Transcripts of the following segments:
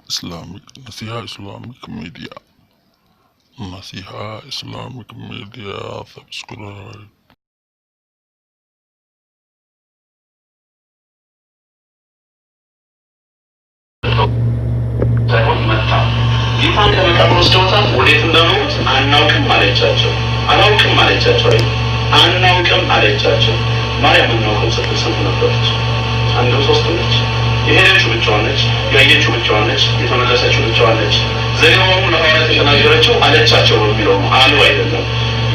Islamic Media. Nasiha Islamic Media subscribe. ጌታን ከመቃብር ወስደውታል። ወዴት እንደሆኑት አናውቅም አለቻቸው። አናውቅም አለቻቸው። ማርያም እናውቅም ስትል ስንት ነበረች? አንድም ሶስት ነች። የሄደችው ብቻዋን ነች። ያየችው ብቻዋን ነች። የተመለሰችው ብቻዋን ነች። ዘገባው ለሐዋርያት የተናገረችው አለቻቸው ነው የሚለው አሉ አይደለም።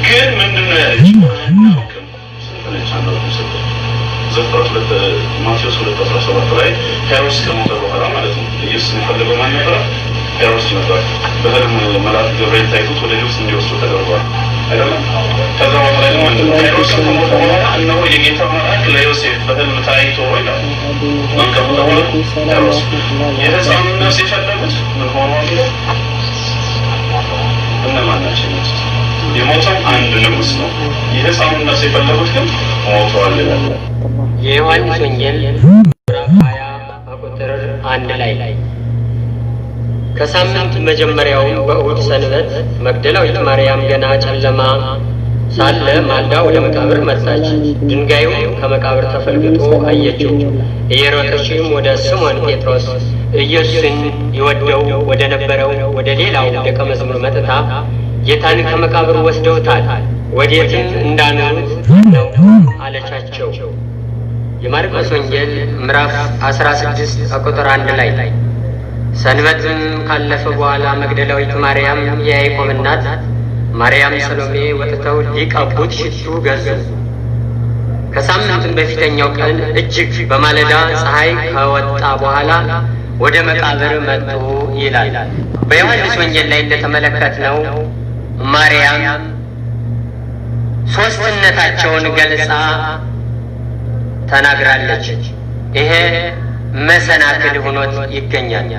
ግን ምንድነው ያለችው? አናውቅም ስንት ነች? አናውቅም ስትል ዘፍጥረት ማቴዎስ 2:17 ላይ ሄሮድስ ከሞተ በኋላ ማለት ነው ኢየሱስ የሚፈልገው ማን ነበር? ሄሮድስ ነበር። በህልም መልአክ ገብርኤል ታይቶት ወደ ግብጽ እንዲወስዱ ተደርጓል አይደለም? ከዛ በኋላ ደግሞ ሄሮድስ ከሞተ በኋላ እነሆ የጌታ መልአክ ለዮሴፍ በህልም ታይቶ ይላል መንከቡ ተብሎ ሄሮድስ የህፃኑን ነፍስ የፈለጉት ምን ሆኖ ነው? እነማን ናቸው? የሞተው አንድ ንጉስ ነው። የህፃኑን ነፍስ የፈለጉት ግን ሞተዋል ይላል። የዮሐንስ ወንጌል ምዕራፍ 20 ቁጥር 1 ላይ ከሳምንት መጀመሪያው በእሑድ ሰንበት መግደላዊት ማርያም ገና ጨለማ ሳለ ማልዳ ወደ መቃብር መጣች። ድንጋዩም ከመቃብር ተፈልግጦ አየችው። እየሮጠችም ወደ ስምዖን ጴጥሮስ ኢየሱስን ይወደው ወደ ነበረው ወደ ሌላው ደቀ መዝሙር መጥታ ጌታን ከመቃብር ወስደውታል፣ ወዴትም እንዳኖሩት ነው አለቻቸው። የማርቆስ ወንጌል ምዕራፍ 16 ቁጥር 1 ላይ ሰንበትም ካለፈ በኋላ መግደላዊት ማርያም፣ የያዕቆብ እናት ማርያም፣ ሰሎሜ ወጥተው ሊቀቡት ሽቱ ገዙ። ከሳምንቱም በፊተኛው ቀን እጅግ በማለዳ ፀሐይ ከወጣ በኋላ ወደ መቃብር መጡ ይላል። በዮሐንስ ወንጌል ላይ እንደተመለከትነው ማርያም ሶስትነታቸውን ገልጻ ተናግራለች። ይሄ መሰናክል ሆኖት ይገኛል።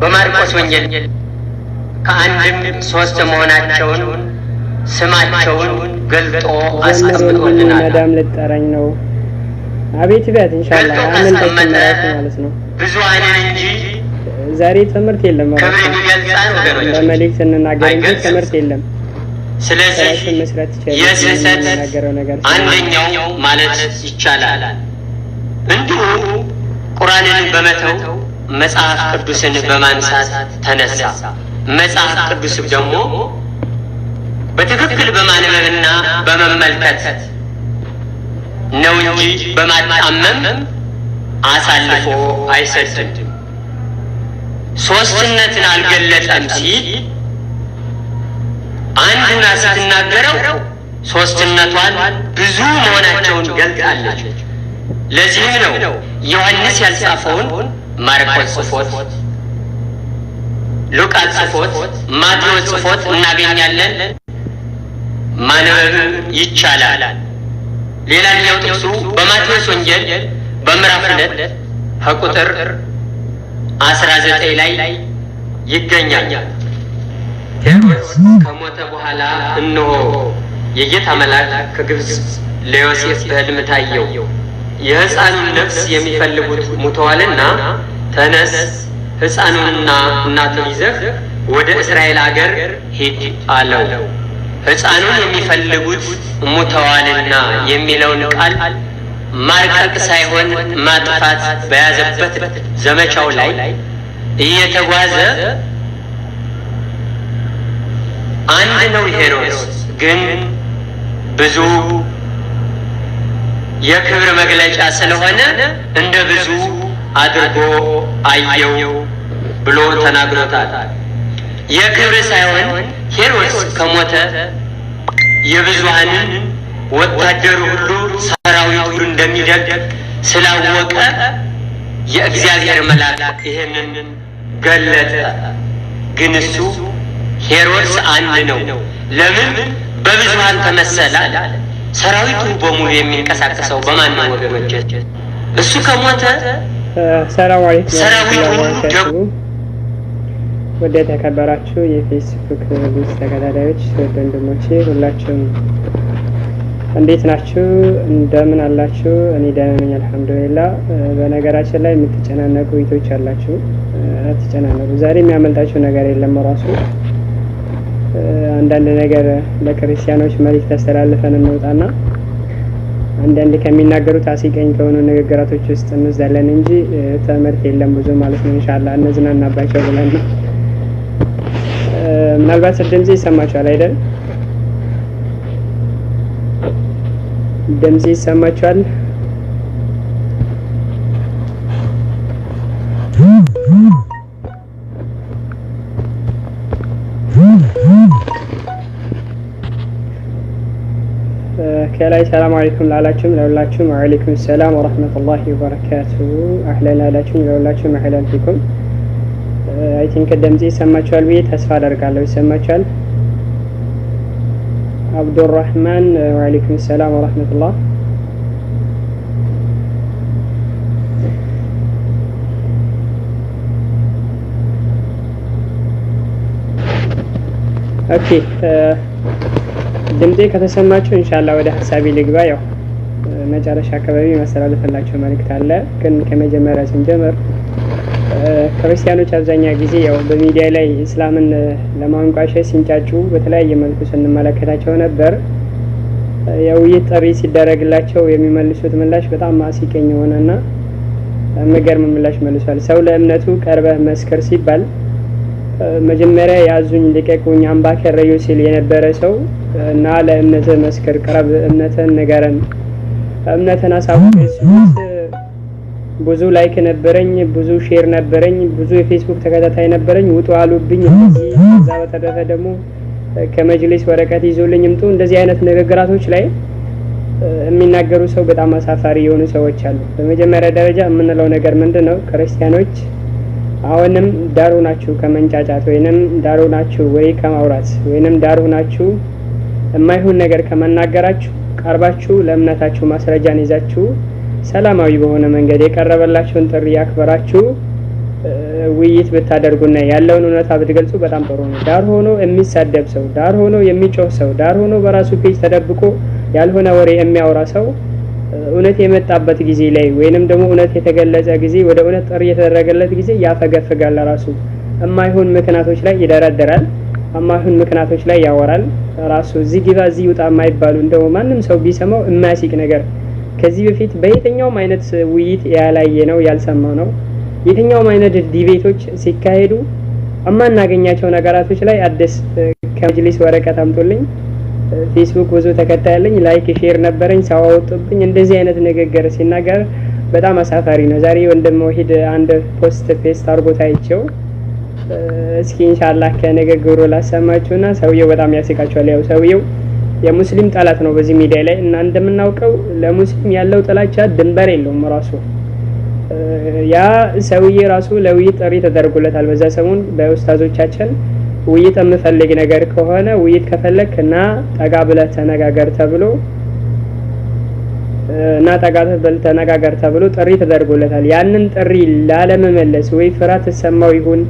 በማርቆስ ወንጌል ከአንድም ሶስት መሆናቸውን ስማቸውን ገልጦ አስቀምጦልናል። መዳም ልጠራኝ ነው። አቤት ቢያት ኢንሻአላህ አመን ተመላሽ ማለት ነው። ብዙሃንን እንጂ ዛሬ ትምህርት የለም ማለት ነው። በመልእክት እንናገር እንጂ ትምህርት የለም። ስለዚህ የስህተት አንደኛው ማለት ይቻላል እንዲሁ ቁርአንን በመተው መጽሐፍ ቅዱስን በማንሳት ተነሳ። መጽሐፍ ቅዱስ ደግሞ በትክክል በማንበብና በመመልከት ነው እንጂ በማጣመም አሳልፎ አይሰጥም። ሶስትነትን አልገለጸም ሲል አንዱን ስትናገረው ሶስትነቷን ብዙ መሆናቸውን ገልጣለች። ለዚህም ነው ዮሐንስ ያልጻፈውን ማርቆስ ጽፎት፣ ሉቃስ ጽፎት፣ ማቴዎስ ጽፎት እናገኛለን። ማንበብ ይቻላል። ሌላኛው ጥቅሱ በማቴዎስ ወንጌል በምዕራፍ 2 ከቁጥር 19 ላይ ይገኛል። ሄሮድስ ከሞተ በኋላ እነሆ የጌታ መልአክ ከግብጽ ለዮሴፍ በሕልም ታየው። የሕፃኑን ነፍስ የሚፈልጉት ሙተዋልና ተነስ፣ ሕፃኑንና እናቱን ይዘህ ወደ እስራኤል አገር ሂድ አለው። ሕፃኑን የሚፈልጉት ሙተዋልና የሚለውን ቃል ማርቀቅ ሳይሆን ማጥፋት በያዘበት ዘመቻው ላይ እየተጓዘ አንድ ነው ሄሮድስ፣ ግን ብዙ የክብር መግለጫ ስለሆነ እንደ ብዙ አድርጎ አየው ብሎ ተናግሮታል። የክብር ሳይሆን ሄሮድስ ከሞተ የብዙሃንን ወታደሩ ሁሉ ሰራዊት ሁሉ እንደሚደቅ ስላወቀ የእግዚአብሔር መልአክ ይሄንን ገለጠ። ግን እሱ ሄሮድስ አንድ ነው። ለምን በብዙሃን ተመሰለ? ሰራዊቱ በሙሉ የሚንቀሳቀሰው በማን ነው ወገኖች? እሱ ከሞተ ሰላም አለይኩም ሰራዊቱ ሁሉ ወደ ተከበራችሁ የፌስቡክ ገጽ ተከታታዮች ወንድሞቼ ሁላችሁም እንዴት ናችሁ? እንደምን አላችሁ? እኔ ደህና ነኝ አልሐምዱሊላህ። በነገራችን ላይ የምትጨናነቁ እህቶች አላችሁ፣ አትጨናነቁ። ዛሬ የሚያመልጣችሁ ነገር የለም። ራሱ አንዳንድ ነገር ለክርስቲያኖች መልእክት አስተላልፈን እንወጣና አንዳንድ ከሚናገሩት አሲቀኝ ከሆኑ ንግግራቶች ውስጥ እንወስዳለን እንጂ ትምህርት የለም ብዙ ማለት ነው። ኢንሻአላህ እንዝናናባቸው ብለን ነው። ምናልባት ድምጼ ይሰማችኋል አይደል? ድምጽ ይሰማችኋል? ከላይ ሰላም አለይኩም ላላችሁም ለሁላችሁም ወአለይኩም ሰላም ወራህመቱላሂ ወበረካቱሁ። አህለን አላችሁም ለሁላችሁም አህለን ፊኩም። አይ ቲንክ ድምጽ ይሰማችኋል ብዬ ተስፋ አደርጋለሁ። ይሰማችኋል? አብዱራህማን ወአለይኩም ሰላም ወራህመቱላህ። ኦኬ ድምጤ ከተሰማችሁ ኢንሻአላህ ወደ ሐሳቤ ልግባ። ያው መጨረሻ አካባቢ ማስተላለፍላችሁ መልእክት አለ። ግን ከመጀመሪያ ስንጀምር ክርስቲያኖች አብዛኛው ጊዜ ያው በሚዲያ ላይ እስላምን ለማንቋሸሽ ሲንጫጩ በተለያየ መልኩ ስንመለከታቸው ነበር። ያው ጥሪ ሲደረግላቸው የሚመልሱት ምላሽ በጣም አሲቀኝ የሆነና መገርም ምላሽ መልሷል። ሰው ለእምነቱ ቀርበህ መስከር ሲባል መጀመሪያ ያዙኝ ልቀቁኝ አምባከረዩ ሲል የነበረ ሰው እና ለእምነትህ መስከር ቀርብ እምነትህን ንገረን እምነትህን አሳውቀኝ ብዙ ላይክ ነበረኝ፣ ብዙ ሼር ነበረኝ፣ ብዙ የፌስቡክ ተከታታይ ነበረኝ፣ ውጡ አሉብኝ። እዛ በተረፈ ደግሞ ከመጅሊስ ወረቀት ይዞልኝ ምጡ። እንደዚህ አይነት ንግግራቶች ላይ የሚናገሩ ሰው በጣም አሳፋሪ የሆኑ ሰዎች አሉ። በመጀመሪያ ደረጃ የምንለው ነገር ምንድነው? ክርስቲያኖች አሁንም ዳሩ ናችሁ ከመንጫጫት ወይንም ዳሩ ናችሁ ወይ ከማውራት ወይንም ዳሩ ናችሁ የማይሆን ነገር ከመናገራችሁ ቀርባችሁ ለእምነታችሁ ማስረጃን ይዛችሁ ሰላማዊ በሆነ መንገድ የቀረበላችሁን ጥሪ ያክበራችሁ ውይይት ብታደርጉና ያለውን እውነታ ብትገልጹ በጣም ጥሩ ነው። ዳር ሆኖ የሚሳደብ ሰው፣ ዳር ሆኖ የሚጮህ ሰው፣ ዳር ሆኖ በራሱ ፔጅ ተደብቆ ያልሆነ ወሬ የሚያወራ ሰው እውነት የመጣበት ጊዜ ላይ ወይንም ደግሞ እውነት የተገለጸ ጊዜ ወደ እውነት ጥሪ የተደረገለት ጊዜ ያፈገፍጋል። ራሱ የማይሆን ምክንያቶች ላይ ይደረደራል፣ የማይሆን ምክንያቶች ላይ ያወራል። ራሱ እዚህ ግባ እዚህ ውጣ የማይባሉ እንደው ማንም ሰው ቢሰማው የማያሲቅ ነገር ከዚህ በፊት በየትኛውም አይነት ውይይት ያላየ ነው ያልሰማ ነው። የትኛውም አይነት ዲቤቶች ሲካሄዱ አማናገኛቸው ነገራቶች ላይ አዲስ ከመጅሊስ ወረቀት አምጦልኝ ፌስቡክ ብዙ ተከታይ ያለኝ ላይክ ሼር ነበረኝ ሰው አወጡብኝ እንደዚህ አይነት ንግግር ሲናገር በጣም አሳፋሪ ነው። ዛሬ ወንድም ወሂድ አንድ ፖስት ፔስት አድርጎት አይቼው እስኪ ኢንሻአላህ ከንግግሩ ላሰማችሁና ሰውየው በጣም ያስቃችኋል። ያው ሰውየው የሙስሊም ጠላት ነው በዚህ ሚዲያ ላይ እና እንደምናውቀው ለሙስሊም ያለው ጥላቻ ድንበር የለውም። ራሱ ያ ሰውዬ ራሱ ለውይይት ጥሪ ተደርጎለታል በዛ ሰሞን በኡስታዞቻችን ውይይት የምፈልግ ነገር ከሆነ ውይይት ከፈለክ እና ጠጋ ብለህ ተነጋገር ተብሎ እና ጠጋ ብለህ ተነጋገር ተብሎ ጥሪ ተደርጎለታል። ያንን ጥሪ ላለመመለስ ወይ ፍርሃት ተሰማው ይሁን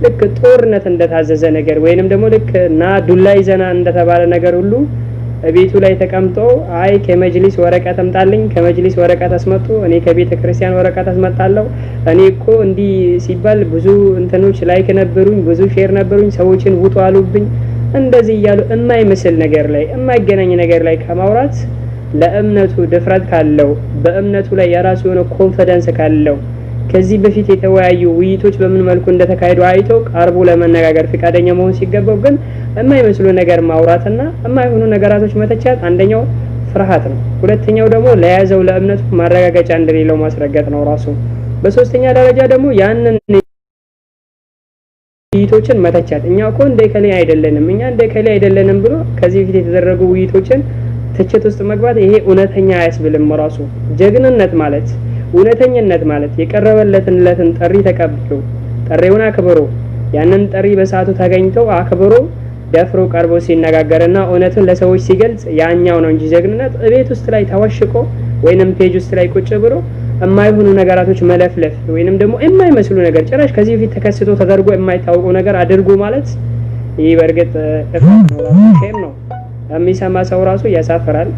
ልክ ጦርነት እንደታዘዘ ነገር ወይንም ደግሞ ልክ እና ዱላ ይዘና እንደተባለ ነገር ሁሉ ቤቱ ላይ ተቀምጦ አይ ከመጅሊስ ወረቀት አምጣልኝ፣ ከመጅሊስ ወረቀት አስመጡ፣ እኔ ከቤተ ክርስቲያን ወረቀት አስመጣለሁ፣ እኔ እኮ እንዲህ ሲባል ብዙ እንትኖች ላይክ ነበሩኝ፣ ብዙ ሼር ነበሩኝ፣ ሰዎችን ውጡ አሉብኝ፣ እንደዚህ እያሉ የማይመስል ነገር ላይ የማይገናኝ ነገር ላይ ከማውራት ለእምነቱ ድፍረት ካለው በእምነቱ ላይ የራሱ የሆነ ኮንፊደንስ ካለው ከዚህ በፊት የተወያዩ ውይይቶች በምን መልኩ እንደተካሄዱ አይቶ ቀርቦ ለመነጋገር ፍቃደኛ መሆን ሲገባው ግን የማይመስሉ ነገር ማውራትና የማይሆኑ ነገራቶች መተቻት አንደኛው ፍርሃት ነው። ሁለተኛው ደግሞ ለያዘው ለእምነቱ ማረጋገጫ እንደሌለው ማስረገጥ ነው ራሱ። በሶስተኛ ደረጃ ደግሞ ያንን ውይይቶችን መተቻት እኛ እኮ እንደ ከሌ አይደለንም እኛ እንደ ከሌ አይደለንም ብሎ ከዚህ በፊት የተደረጉ ውይይቶችን ትችት ውስጥ መግባት ይሄ እውነተኛ አያስብልም። ራሱ ጀግንነት ማለት እውነተኝነት ማለት የቀረበለትን ጥሪ ተቀብሎ ጥሪውን አክብሮ ያንን ጥሪ በሰዓቱ ተገኝተው አክብሮ ደፍሮ ቀርቦ ሲነጋገርና እውነቱን ለሰዎች ሲገልጽ ያኛው ነው እንጂ ጀግንነት ቤት ውስጥ ላይ ተወሽቆ ወይንም ፔጅ ውስጥ ላይ ቁጭ ብሎ የማይሆኑ ነገራቶች መለፍለፍ ወይንም ደግሞ የማይመስሉ ነገር ጭራሽ ከዚህ በፊት ተከስቶ ተደርጎ የማይታወቁ ነገር አድርጎ ማለት ይህ በርግጥ እፍረት ነው፣ ራሱ ሼም ነው። የሚሰማ ሰው ራሱ ያሳፍራል።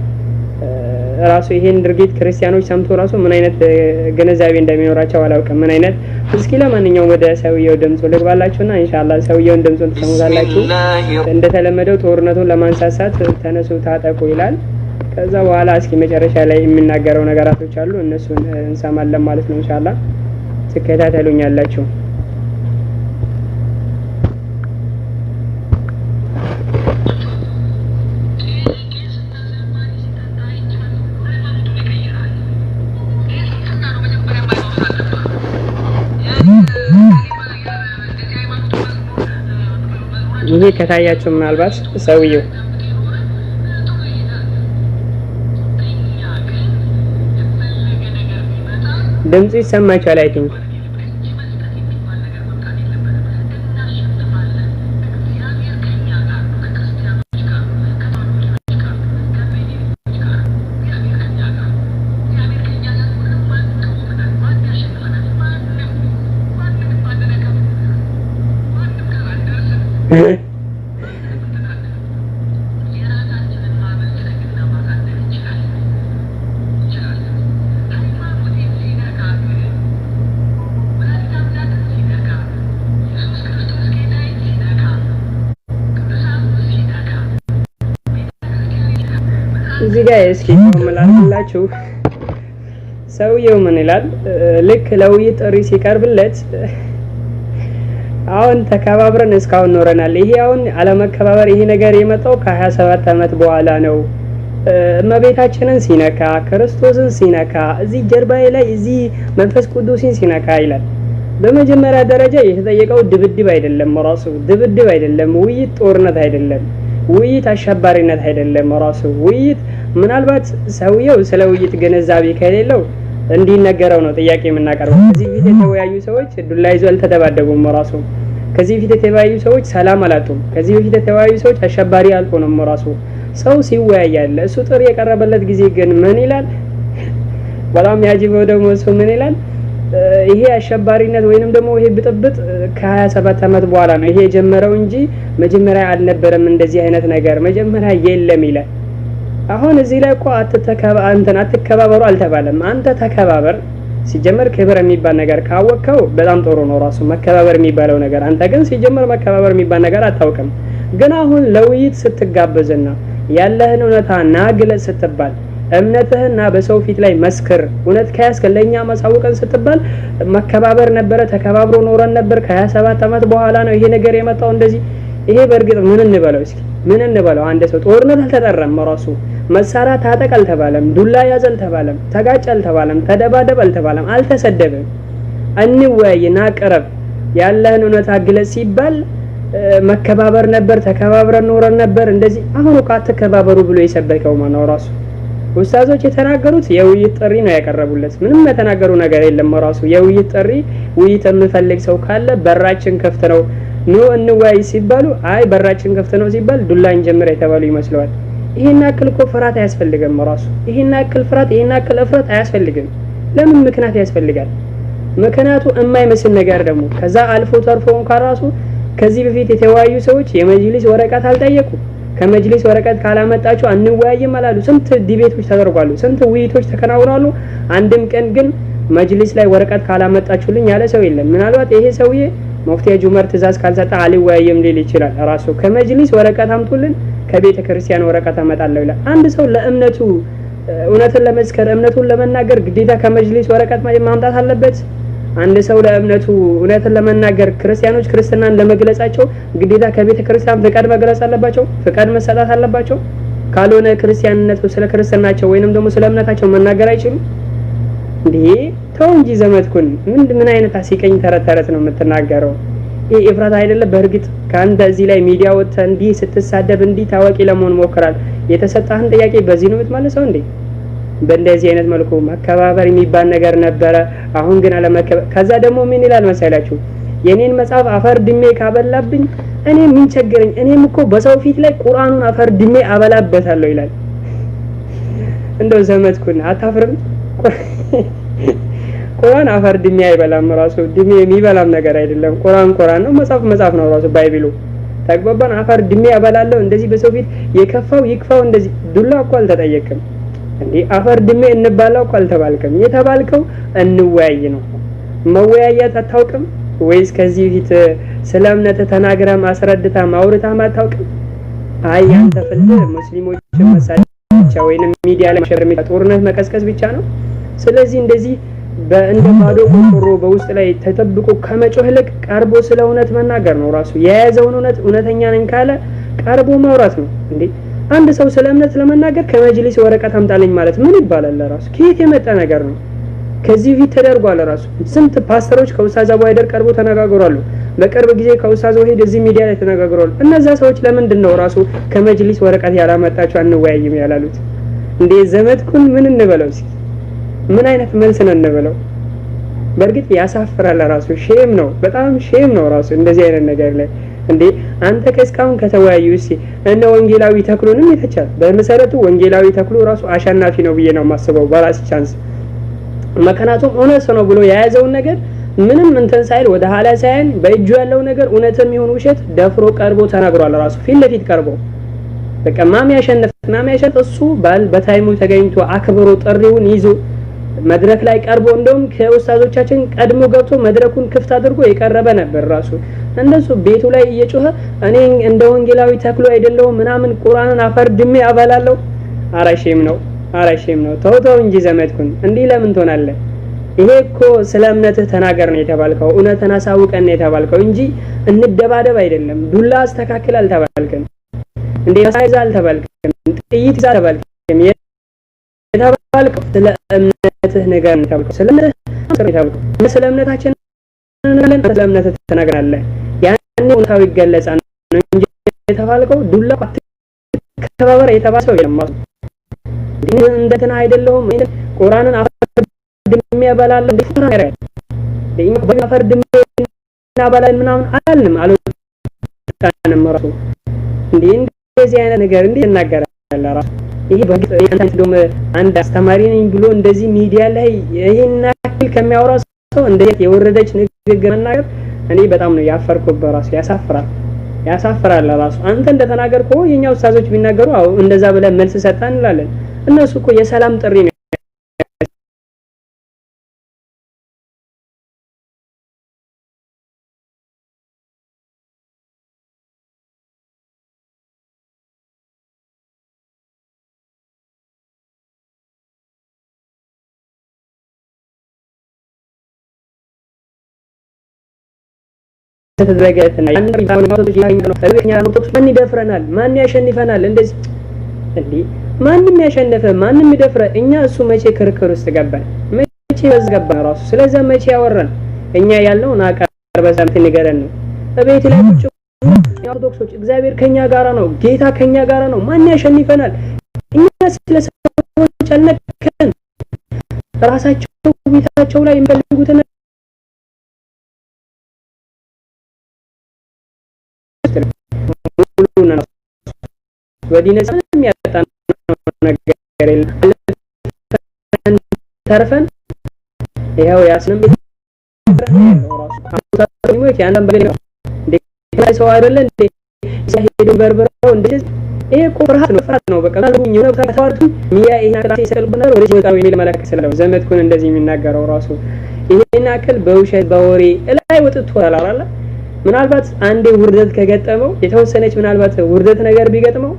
ራሱ ይሄን ድርጊት ክርስቲያኖች ሰምቶ ራሱ ምን አይነት ግንዛቤ እንደሚኖራቸው አላውቅም። ምን አይነት እስኪ ለማንኛውም ወደ ሰውየው ድምፁ ልግባላችሁና ኢንሻአላህ ሰውየውን ድምፁን ትሰሙታላችሁ። እንደተለመደው ጦርነቱን ለማንሳሳት ተነሱ ታጠቁ ይላል። ከዛ በኋላ እስኪ መጨረሻ ላይ የሚናገረው ነገራቶች አሉ እነሱን እንሰማለን ማለት ነው ኢንሻአላህ። ትከታተሉኛላችሁ። ይሄ ከታያችሁ ምናልባት ሰውየው ድምጽ ይሰማችኋል አይቲንክ እዚህ ጋር እስኪ ቆምላላችሁ ሰውየው ምን ይላል? ልክ ለውይይት ጥሪ ሲቀርብለት አሁን ተከባብረን እስካሁን ኖረናል። ይሄ አሁን አለመከባበር ይሄ ነገር የመጣው ከ27 አመት በኋላ ነው። እመቤታችንን ሲነካ ክርስቶስን ሲነካ እዚህ ጀርባዬ ላይ እዚህ መንፈስ ቅዱስን ሲነካ ይላል። በመጀመሪያ ደረጃ የተጠየቀው ድብድብ አይደለም፣ ራሱ ድብድብ አይደለም፣ ውይይት ጦርነት አይደለም፣ ውይይት አሸባሪነት አይደለም። ራሱ ውይይት ምናልባት ሰውየው ስለ ውይይት ግንዛቤ ከሌለው እንዲነገረው ነው ጥያቄ የምናቀርበው። ከዚህ ፊት የተወያዩ ሰዎች ዱላ ይዘው አልተደባደቡም። ራሱ ከዚህ ፊት የተወያዩ ሰዎች ሰላም አላጡም። ከዚህ ፊት የተወያዩ ሰዎች አሸባሪ አልሆኑም። ራሱ ሰው ሲወያያል እሱ ጥሪ የቀረበለት ጊዜ ግን ምን ይላል? በጣም ያጅበው ደግሞ እሱ ምን ይላል? ይሄ አሸባሪነት ወይንም ደግሞ ይሄ ብጥብጥ ከ27 አመት በኋላ ነው ይሄ የጀመረው እንጂ መጀመሪያ አልነበረም እንደዚህ አይነት ነገር መጀመሪያ የለም ይላል። አሁን እዚህ ላይ እኮ አትከባበሩ አልተባለም። አንተ ተከባበር። ሲጀመር ክብር የሚባል ነገር ካወቅከው በጣም ጥሩ ነው ራሱ መከባበር የሚባለው ነገር። አንተ ግን ሲጀመር መከባበር የሚባል ነገር አታውቅም። ግን አሁን ለውይይት ስትጋበዝና ያለህን እውነታና ግለጽ ስትባል እምነትህና በሰው ፊት ላይ መስክር እውነት ከያዝክ ለኛ ማሳወቀን ስትባል መከባበር ነበረ ተከባብሮ ኖረን ነበር ከ27 አመት በኋላ ነው ይሄ ነገር የመጣው እንደዚህ። ይሄ በእርግጥ ምን እንበለው እስኪ ምን እንበለው? አንድ ሰው ጦርነት አልተጠራም፣ ራሱ መሳሪያ ታጠቅ አልተባለም፣ ዱላ ያዝ አልተባለም፣ ተጋጭ አልተባለም፣ ተደባደብ አልተባለም፣ አልተሰደበም። እንወያይና ቅረብ ያለህን እውነታ ግለጽ ሲባል መከባበር ነበር ተከባብረን ኖረን ነበር እንደዚህ። አሁን እኮ አትከባበሩ ብሎ የሰበከው ማን ነው? ራሱ ኡስታዞች የተናገሩት የውይይት ጥሪ ነው ያቀረቡለት። ምንም የተናገሩ ነገር የለም። ራሱ የውይይት ጥሪ ውይይት የምፈልግ ሰው ካለ በራችን ክፍት ነው ኑ እንወያይ ሲባሉ አይ በራችን ክፍት ነው ሲባል ዱላን ጀምር የተባሉ ይመስለዋል። ይሄን አክል እኮ ፍርሃት አያስፈልግም። ራሱ ይሄን አክል ፍርሃት ይሄን አክል እፍረት አያስፈልግም። ለምን ምክንያት ያስፈልጋል? ምክንያቱ የማይመስል ነገር ደግሞ ከዛ አልፎ ተርፎ እንኳን ራሱ ከዚህ በፊት የተወያዩ ሰዎች የመጅሊስ ወረቀት አልጠየቁ። ከመጅሊስ ወረቀት ካላመጣችሁ አንወያይም አላሉ። ስንት ዲቤቶች ተደርጓሉ፣ ስንት ውይይቶች ተከናውናሉ። አንድም ቀን ግን መጅሊስ ላይ ወረቀት ካላመጣችሁልኝ ያለ ሰው የለም። ምናልባት ይሄ ሰውዬ ሙፍቲ ጁመር ትእዛዝ ካልሰጠ አልወያይም ሊል ይችላል። ራሱ ከመጅሊስ ወረቀት አምጡልን ከቤተ ክርስቲያን ወረቀት አመጣለሁ ይላል። አንድ ሰው ለእምነቱ እውነትን ለመስከር እምነቱን ለመናገር ግዴታ ከመጅሊስ ወረቀት ማምጣት አለበት? አንድ ሰው ለእምነቱ እውነትን ለመናገር ክርስቲያኖች ክርስትናን ለመግለጻቸው ግዴታ ከቤተ ክርስቲያን ፍቃድ መግለጽ አለባቸው? ፍቃድ መሰጣት አለባቸው? ካልሆነ ክርስቲያንነቱ ስለ ክርስትናቸው ወይንም ደግሞ ስለ እምነታቸው መናገር አይችሉም እንዴ? ተው እንጂ ዘመድኩን ምን አይነት አሲቀኝ ተረት ነው የምትናገረው? ይሄ ኢፍራት አይደለም? በእርግጥ ካንተ እዚህ ላይ ሚዲያ ወጥተህ እንዲህ ስትሳደብ እንዲህ ታዋቂ ለመሆን ሞክራል። የተሰጣህን ጥያቄ በዚህ ነው የምትመልሰው እንዴ? በእንደዚህ አይነት መልኩ መከባበር የሚባል ነገር ነበረ። አሁን ግን አለመከባበር። ከዛ ደግሞ ምን ይላል መሰላችሁ? የኔን መጽሐፍ አፈር ድሜ ካበላብኝ እኔ ምን ቸገረኝ? እኔም እኮ በሰው ፊት ላይ ቁርአኑን አፈር ድሜ አበላበታለሁ ይላል። እንደው ዘመድኩን አታፍርም? ቁርአን አፈር ድሜ አይበላም። ራሱ ድሜ የሚበላም ነገር አይደለም። ቁርአን ነው፣ መጽሐፍ ነው ራሱ ባይብሉ። ተግባባን? አፈር ድሜ አበላለሁ እንደዚህ በሰው ፊት የከፋው ይክፋው እንደዚህ። ዱላ እኮ አልተጠየቅም። እንዴ አፈር ድሜ እንባላው ካልተባልከም የተባልከው እንወያይ ነው። መወያያት አታውቅም ወይስ ከዚህ ፊት ስለ እምነት ተናግራ ማስረድታ ማውርታ ማታውቅም? አይ አንተ ፍልድ ሙስሊሞችን መሳደብ ወይንም ሚዲያ ላይ ማሸረም ጦርነት መቀስቀስ ብቻ ነው። ስለዚህ እንደዚህ በእንደ ባዶ ቆርቆሮ በውስጥ ላይ ተጠብቆ ከመጮህ ይልቅ ቀርቦ ስለ እውነት መናገር ነው። ራሱ የያዘውን እውነተኛ ነኝ ካለ ቀርቦ ማውራት ነው። እንዴ አንድ ሰው ስለ እምነት ለመናገር ከመጅሊስ ወረቀት አምጣልኝ ማለት ምን ይባላል? ለራሱ ከየት የመጣ ነገር ነው? ከዚህ ፊት ተደርጓል። ራሱ ስንት ፓስተሮች ከኡስታዝ አቡ ሃይደር ቀርቦ ተነጋግሯል። በቅርብ ጊዜ ከኡስታዝ ወሂድ እዚህ ሚዲያ ላይ ተነጋግሯል። እነዛ ሰዎች ለምንድን ነው ራሱ ከመጅሊስ ወረቀት ያላመጣቸው አንወያይም ያላሉት? እንዴ ዘመድኩን ምን እንበለው? እስኪ ምን አይነት መልስ ነው እንበለው? በእርግጥ ያሳፍራል። ራሱ ሼም ነው፣ በጣም ሼም ነው ራሱ እንደዚህ አይነት ነገር ላይ። እንዴ አንተ ከስካውን ከተወያዩ እስኪ እነ ወንጌላዊ ተክሉንም ይተቻል። በመሰረቱ ወንጌላዊ ተክሉ ራሱ አሸናፊ ነው ብዬ ነው የማስበው በራስ ቻንስ። መከናቱም እውነት ነው ብሎ የያዘውን ነገር ምንም እንትን ሳይል ወደ ኋላ ሳይል በእጁ ያለው ነገር እውነትም ይሁን ውሸት ደፍሮ ቀርቦ ተናግሯል። ራሱ ፊት ለፊት ቀርቦ በቃ ማም ያሸነፈ እሱ በታይሙ ተገኝቶ አክብሮ ጥሪውን ይዞ መድረክ ላይ ቀርቦ እንደውም ከኡስታዞቻችን ቀድሞ ገብቶ መድረኩን ክፍት አድርጎ የቀረበ ነበር። ራሱ እንደሱ ቤቱ ላይ እየጮኸ እኔ እንደ ወንጌላዊ ተክሎ አይደለሁም ምናምን ቁርአንን አፈር ድሜ አበላለሁ። አራሼም ነው ተው እንጂ ዘመድኩን እንዲህ ለምን ትሆናለህ? ይሄ እኮ ስለ እምነትህ ተናገር ነው የተባልከው፣ እውነትን አሳውቀን ነው የተባልከው እንጂ እንደባደብ አይደለም። ዱላ አስተካክል አልተባልከም፣ እንዴ ሳይዝ አልተባልከም፣ ጥይት ይዛ አልተባልከም። የተባልከው ስለ እምነትህ ነገር ነው የተባልከው። ስለ እምነታችን ስለ እምነትህ ተናግራለህ። ያኔ እውነታው ይገለጻል ነው እንጂ የተባልከው ዱላ አትከባበር የተባለው የለም። እንደተና አይደለሁም ቁርአንን አፈር ድሜ ያበላል እንዴ ተናገረ ደይማ በአፈር ድሜ ያበላል ምናምን አላልንም አልወጣንም። ራሱ እንዴ እንደዚህ አይነት ነገር እንዴ ተናገራለ? ራሱ ይሄ በግጥ እንደውም አንድ አስተማሪ ነኝ ብሎ እንደዚህ ሚዲያ ላይ ይሄን አክል ከሚያወራ ሰው እንዴት የወረደች ንግግር መናገር እኔ በጣም ነው ያፈርኩበት። ራሱ ያሳፍራል። ራሱ አንተ እንደተናገርከው የኛ ኡስታዞች ቢናገሩ አው እንደዛ ብለን መልስ ሰጣን እንላለን። እነሱ እኮ የሰላም ጥሪ ነው ተደረገና ማን ይደፍረናል? ማን ያሸንፈናል? እንደዚህ እንዴ ማንንም ያሸነፈ ማንንም ይደፍረ እኛ እሱ መቼ ክርክር ውስጥ ገባን? መቼ ወዝገባን? ራሱ ስለዚህ መቼ ያወራን? እኛ ያለው ናቀርበዛምት ንገረን ነው። በቤት ላይ ቁጭ ኦርቶዶክሶች እግዚአብሔር ከኛ ጋራ ነው፣ ጌታ ከኛ ጋራ ነው፣ ማን ያሸንፈናል? እኛ ስለሰዎች አልነከን ራሳቸው ቤታቸው ላይ የሚፈልጉትን ወዲነስ የሚያጣን ነገር የለም። ተርፈን ይሄው ያስንም ያንተን በሌላ እንደ ሰው አይደለ እንደ ሲሄዱ በርበራው እንደዚህ ይሄ እኮ ፍርሃት ነው። በቃ ነው ነው ተታወርቱ ሚያ ይሄን አክራሲ ሰልብና ወደ ወጣው የሚል መለከት ስለው ዘመድኩን እንደዚህ የሚናገረው ራሱ ይሄን አክል በውሸት በወሬ ላይ ወጥቶ አላራላ ምናልባት አንዴ ውርደት ከገጠመው የተወሰነች ምናልባት ውርደት ነገር ቢገጥመው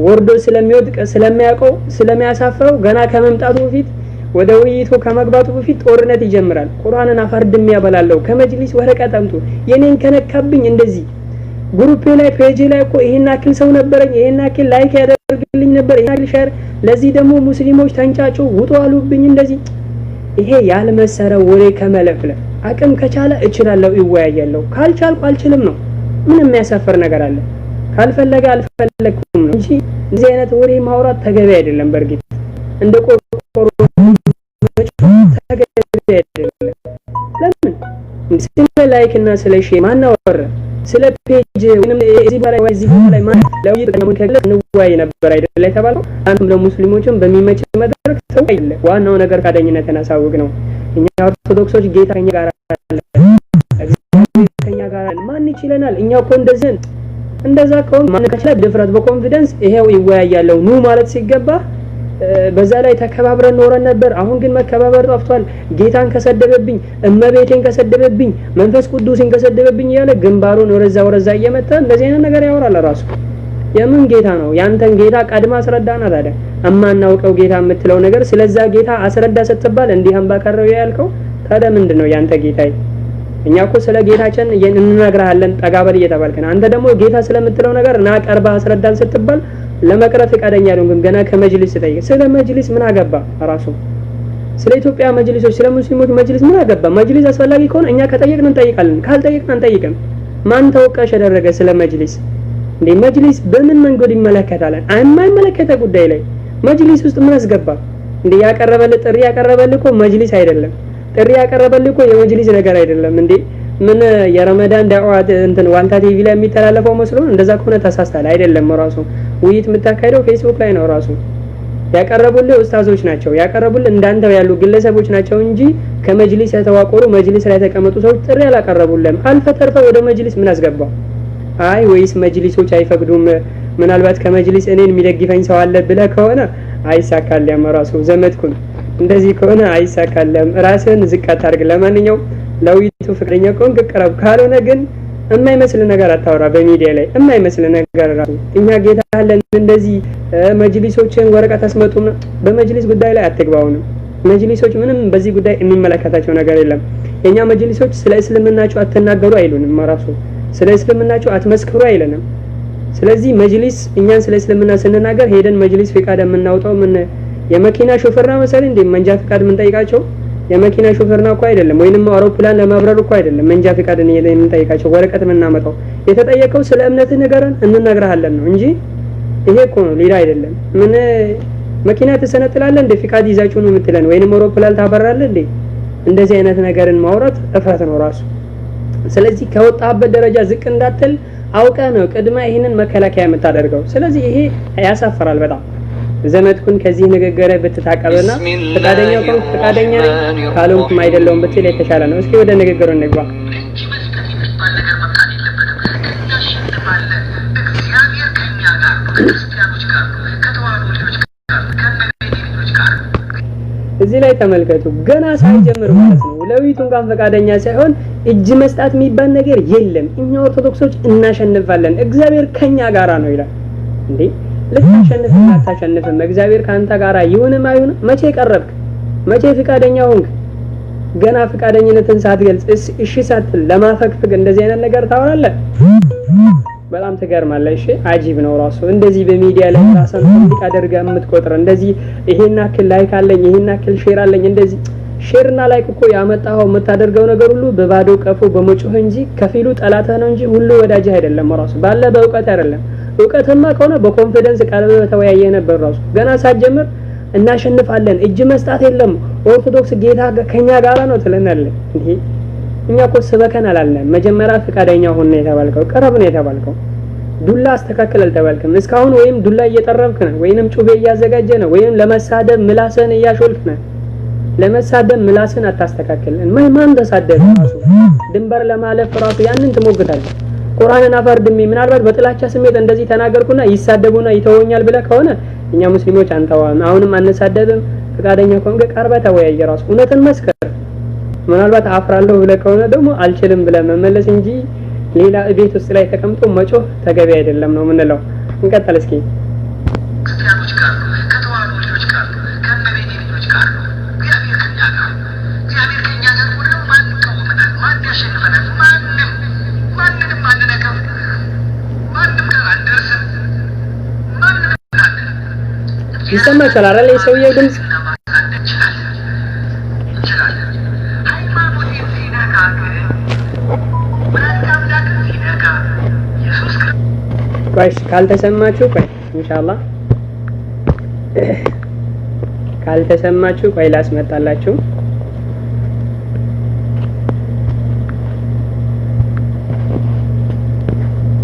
ወርዶ ስለሚወድቅ ስለሚያውቀው ስለሚያሳፍረው ገና ከመምጣቱ በፊት ወደ ውይይቱ ከመግባቱ በፊት ጦርነት ይጀምራል። ቁርአንን አፈርድም ያበላለው ከመጅሊስ ወረቀት አምጡ የኔን ከነካብኝ እንደዚህ ግሩፕ ላይ ፔጅ ላይ እኮ ይሄን አክል ሰው ነበረኝ፣ ይሄን አክል ላይክ ያደርግልኝ ነበር፣ ይሄን አክል ሼር፣ ለዚህ ደግሞ ሙስሊሞች ተንጫጩ ውጡ አሉብኝ እንደዚህ። ይሄ ያልመሰረ ወሬ ከመለፍለፍ አቅም ከቻለ እችላለሁ ይወያያለሁ፣ ካልቻልኩ አልችልም ነው። ምን የሚያሳፈር ነገር አለ? ካልፈለገ አልፈለኩም ነው እንጂ እንደዚህ አይነት ወሬ ማውራት ተገቢ አይደለም። በርግጥ እንደ ቆርቆሮ ተገቢ አይደለም። ለምን ስለ ላይክ እና ስለ ሼር ማናወራ ስለ ፔጅ ወይንም እዚህ ላይ ማን ለውይይት ከመከለ እንወያይ ነበር አይደል የተባለው? አንተም ለሙስሊሞችም በሚመች መድረክ ተወያይለ። ዋናው ነገር ካደኝነትን አሳውቅ ነው። እኛ ኦርቶዶክሶች ጌታ ከኛ ጋር አለ፣ እግዚአብሔር ከኛ ጋር አለ፣ ማን ይችላል? እኛ እኮ እንደዛ ከሆነ ማን ከቻለ ድፍረት በኮንፊደንስ ይሄው ይወያያለው ኑ ማለት ሲገባ በዛ ላይ ተከባብረን ኖረን ነበር። አሁን ግን መከባበር ጠፍቷል። ጌታን ከሰደበብኝ፣ እመቤቴን ከሰደበብኝ፣ መንፈስ ቅዱስን ከሰደበብኝ እያለ ግንባሩን ወረዛ እየመታ እንደዚህ አይነት ነገር ያወራል ራሱ። የምን ጌታ ነው? ያንተን ጌታ ቀድማ አስረዳና ታዲያ እማናውቀው ጌታ የምትለው ነገር ስለዛ ጌታ አስረዳ ስትባል እንዲህ አንባከረው ያልከው ታዲያ ምንድነው ያንተ ጌታ? እኛ እኮ ስለ ጌታችን እንነግርሃለን ጠጋበል እየተባልክ ነው። አንተ ደግሞ ጌታ ስለምትለው ነገር ና ቀርባ አስረዳን ስትባል ለመቅረፍ ፈቃደኛ አይደለም። ገና ከመጅሊስ ጠይቅ። ስለ መጅሊስ ምን አገባ ራሱ? ስለ ኢትዮጵያ መጅሊሶች፣ ስለ ሙስሊሞች መጅሊስ ምን አገባ? መጅሊስ አስፈላጊ ከሆነ እኛ ከጠየቅን እንጠይቃለን፣ ካልጠየቅን አንጠይቅም። ማን ተወቃሽ ያደረገ ስለ መጅሊስ? እንዴ መጅሊስ በምን መንገድ ይመለከታል? የማይመለከተ ጉዳይ ላይ መጅሊስ ውስጥ ምን አስገባ? እንዴ ያቀረበልህ ጥሪ ያቀረበልህ እኮ መጅሊስ አይደለም። ጥሪ ያቀረበልህ እኮ የመጅሊስ ነገር አይደለም። እንዴ ምን የረመዳን ዳዕዋ እንትን ዋልታ ቲቪ ላይ የሚተላለፈው መስሎ እንደዛ ከሆነ ተሳስተሃል። አይደለም ራሱ ውይይት የምታካሄደው ፌስቡክ ላይ ነው። ራሱ ያቀረቡልህ ኡስታዞች ናቸው፣ ያቀረቡልህ እንዳንተው ያሉ ግለሰቦች ናቸው እንጂ ከመጅሊስ የተዋቀሩ መጅሊስ ላይ የተቀመጡ ሰዎች ጥሪ አላቀረቡልህም። አልፈ ተርፈ ወደ መጅሊስ ምን አስገባው? አይ ወይስ መጅሊሶች አይፈቅዱም? ምናልባት ከመጅሊስ እኔን የሚደግፈኝ ሰው አለ ብለህ ከሆነ አይሳካልህም። ራሱ ዘመድኩን እንደዚህ ከሆነ አይሳካልህም። ራስህን ዝቅ አታርግ። ለማንኛውም ለውይይቱ ፍቅረኛ ከሆንክ ቅረብ፣ ካልሆነ ግን የማይመስል ነገር አታወራ በሚዲያ ላይ የማይመስል ነገር ራሱ። እኛ ጌታ አለን እንደዚህ መጅሊሶችን ወረቀት አስመጡና በመጅሊስ ጉዳይ ላይ አትግባውንም። መጅሊሶች ምንም በዚህ ጉዳይ የሚመለከታቸው ነገር የለም። የኛ መጅሊሶች ስለ እስልምናቸው አትናገሩ አይሉንም። ራሱ ስለ እስልምናቸው አትመስክሩ አይለንም። ስለዚህ መጅሊስ እኛን ስለ እስልምና ስንናገር ሄደን መጅሊስ ፍቃድ የምናውጣው ምን የመኪና ሾፌር ነው መሰለኝ እንዴ መንጃ ፍቃድ የምንጠይቃቸው? የመኪና ሾፌር ነው እኮ አይደለም። ወይንም አውሮፕላን ለማብረር እኮ አይደለም መንጃ ፍቃድ የምንጠይቃቸው። ወረቀት የምናመጣው የተጠየቀው ስለ እምነትህ ንገረን እንነግርሃለን ነው እንጂ ይሄ እኮ ነው ሌላ አይደለም። ምን መኪና ትሰነጥላለህ እንደ ፍቃድ ይዛችሁ ነው የምትለን? ወይንም አውሮፕላን ታበራለህ እንዴ? እንደዚህ አይነት ነገርን ማውራት እፍረት ነው ራሱ። ስለዚህ ከወጣበት ደረጃ ዝቅ እንዳትል አውቀህ ነው ቅድመ ይሄንን መከላከያ የምታደርገው። ስለዚህ ይሄ ያሳፈራል በጣም። ዘመድኩን ከዚህ ንግግር ብትታቀብና ፈቃደኛ ከሆንክ ፈቃደኛ ካልሆንክም አይደለውም ብትል የተሻለ ነው። እስኪ ወደ ንግግሩ እንግባ። እዚህ ላይ ተመልከቱ፣ ገና ሳይጀምር ማለት ነው ለውይይቱን እንኳን ፈቃደኛ ሳይሆን እጅ መስጣት የሚባል ነገር የለም። እኛ ኦርቶዶክሶች እናሸንፋለን፣ እግዚአብሔር ከኛ ጋራ ነው ይላል። እንዴ ልታሸንፍም አታሸንፍም እግዚአብሔር ካንተ ጋራ ይሁንም አይሁንም መቼ ቀረብክ? መቼ ፈቃደኛ ሆንክ? ገና ፈቃደኝነትን ሳትገልጽ እሺ ሳትል ለማፈግፈግ እንደዚህ አይነት ነገር ታወራለህ? በጣም ትገርማለህ። እሺ አጂብ ነው ራሱ። እንደዚህ በሚዲያ ላይ ራስን public አድርገህ የምትቆጥር እንደዚህ ይሄን አክል ላይክ አለኝ ይሄን አክል ሼር አለኝ እንደዚህ ሼርና ላይክ እኮ ያመጣው የምታደርገው ነገር ሁሉ በባዶ ቀፎ በመጮህ እንጂ ከፊሉ ጠላትህ ነው እንጂ ሁሉ ወዳጅህ አይደለም። ራሱ ባለ በእውቀት አይደለም። እውቀትማ ከሆነ በኮንፊደንስ ቀርበህ ተወያየ ነበር። ራሱ ገና ሳትጀምር እናሸንፋለን እጅ መስጣት የለም ኦርቶዶክስ ጌታ ከኛ ጋራ ነው ትለናለህ። እንዴ እኛ እኮ ስበከን አላልንም። መጀመሪያ ፈቃደኛ ሆነ የተባልከው ቀረብ ነው የተባልከው። ዱላ አስተካክል አልተባልክም እስካሁን። ወይም ዱላ እየጠረብክ ነው ወይንም ጩቤ እያዘጋጀ ነው ወይም ለመሳደብ ምላስን እያሾልክ ነው። ለመሳደብ ምላስን አታስተካክል። ማን ተሳደበ? ራሱ ድንበር ለማለፍ ራሱ ያንን ትሞግታለህ። ቁርአንን አፈርድሜ ምናልባት በጥላቻ ስሜት እንደዚህ ተናገርኩና ይሳደቡና ይተወኛል ብለህ ከሆነ እኛ ሙስሊሞች አንተዋም። አሁንም አንሳደብም። ፈቃደኛ ከሆንክ ቀርበህ ተወያየ። ራሱ እውነትን መስከር። ምናልባት አፍራለሁ ብለህ ከሆነ ደግሞ አልችልም ብለህ መመለስ እንጂ ሌላ ቤት ውስጥ ላይ ተቀምጦ መጮህ ተገቢ አይደለም ነው የምንለው። እንቀጥል እስኪ። ክርስቲያኖች ጋር ከተዋህዶ ልጆች ጋር ከእመቤቴ ልጆች ጋር እግዚአብሔር ከኛ ጋር እግዚአብሔር ከኛ ጋር ሆኖ ማን ይቃወመናል? ማን ያሸንፈናል? ማንንም አንነካም። ማንም ጋር አንደርስም። ማንንም ይሰማችኋል አይደል? የሰውየው ድምፅ ቆይ ካልተሰማችሁ ቆይ ኢንሻአላህ ካልተሰማችሁ ቆይ ላስመጣላችሁ።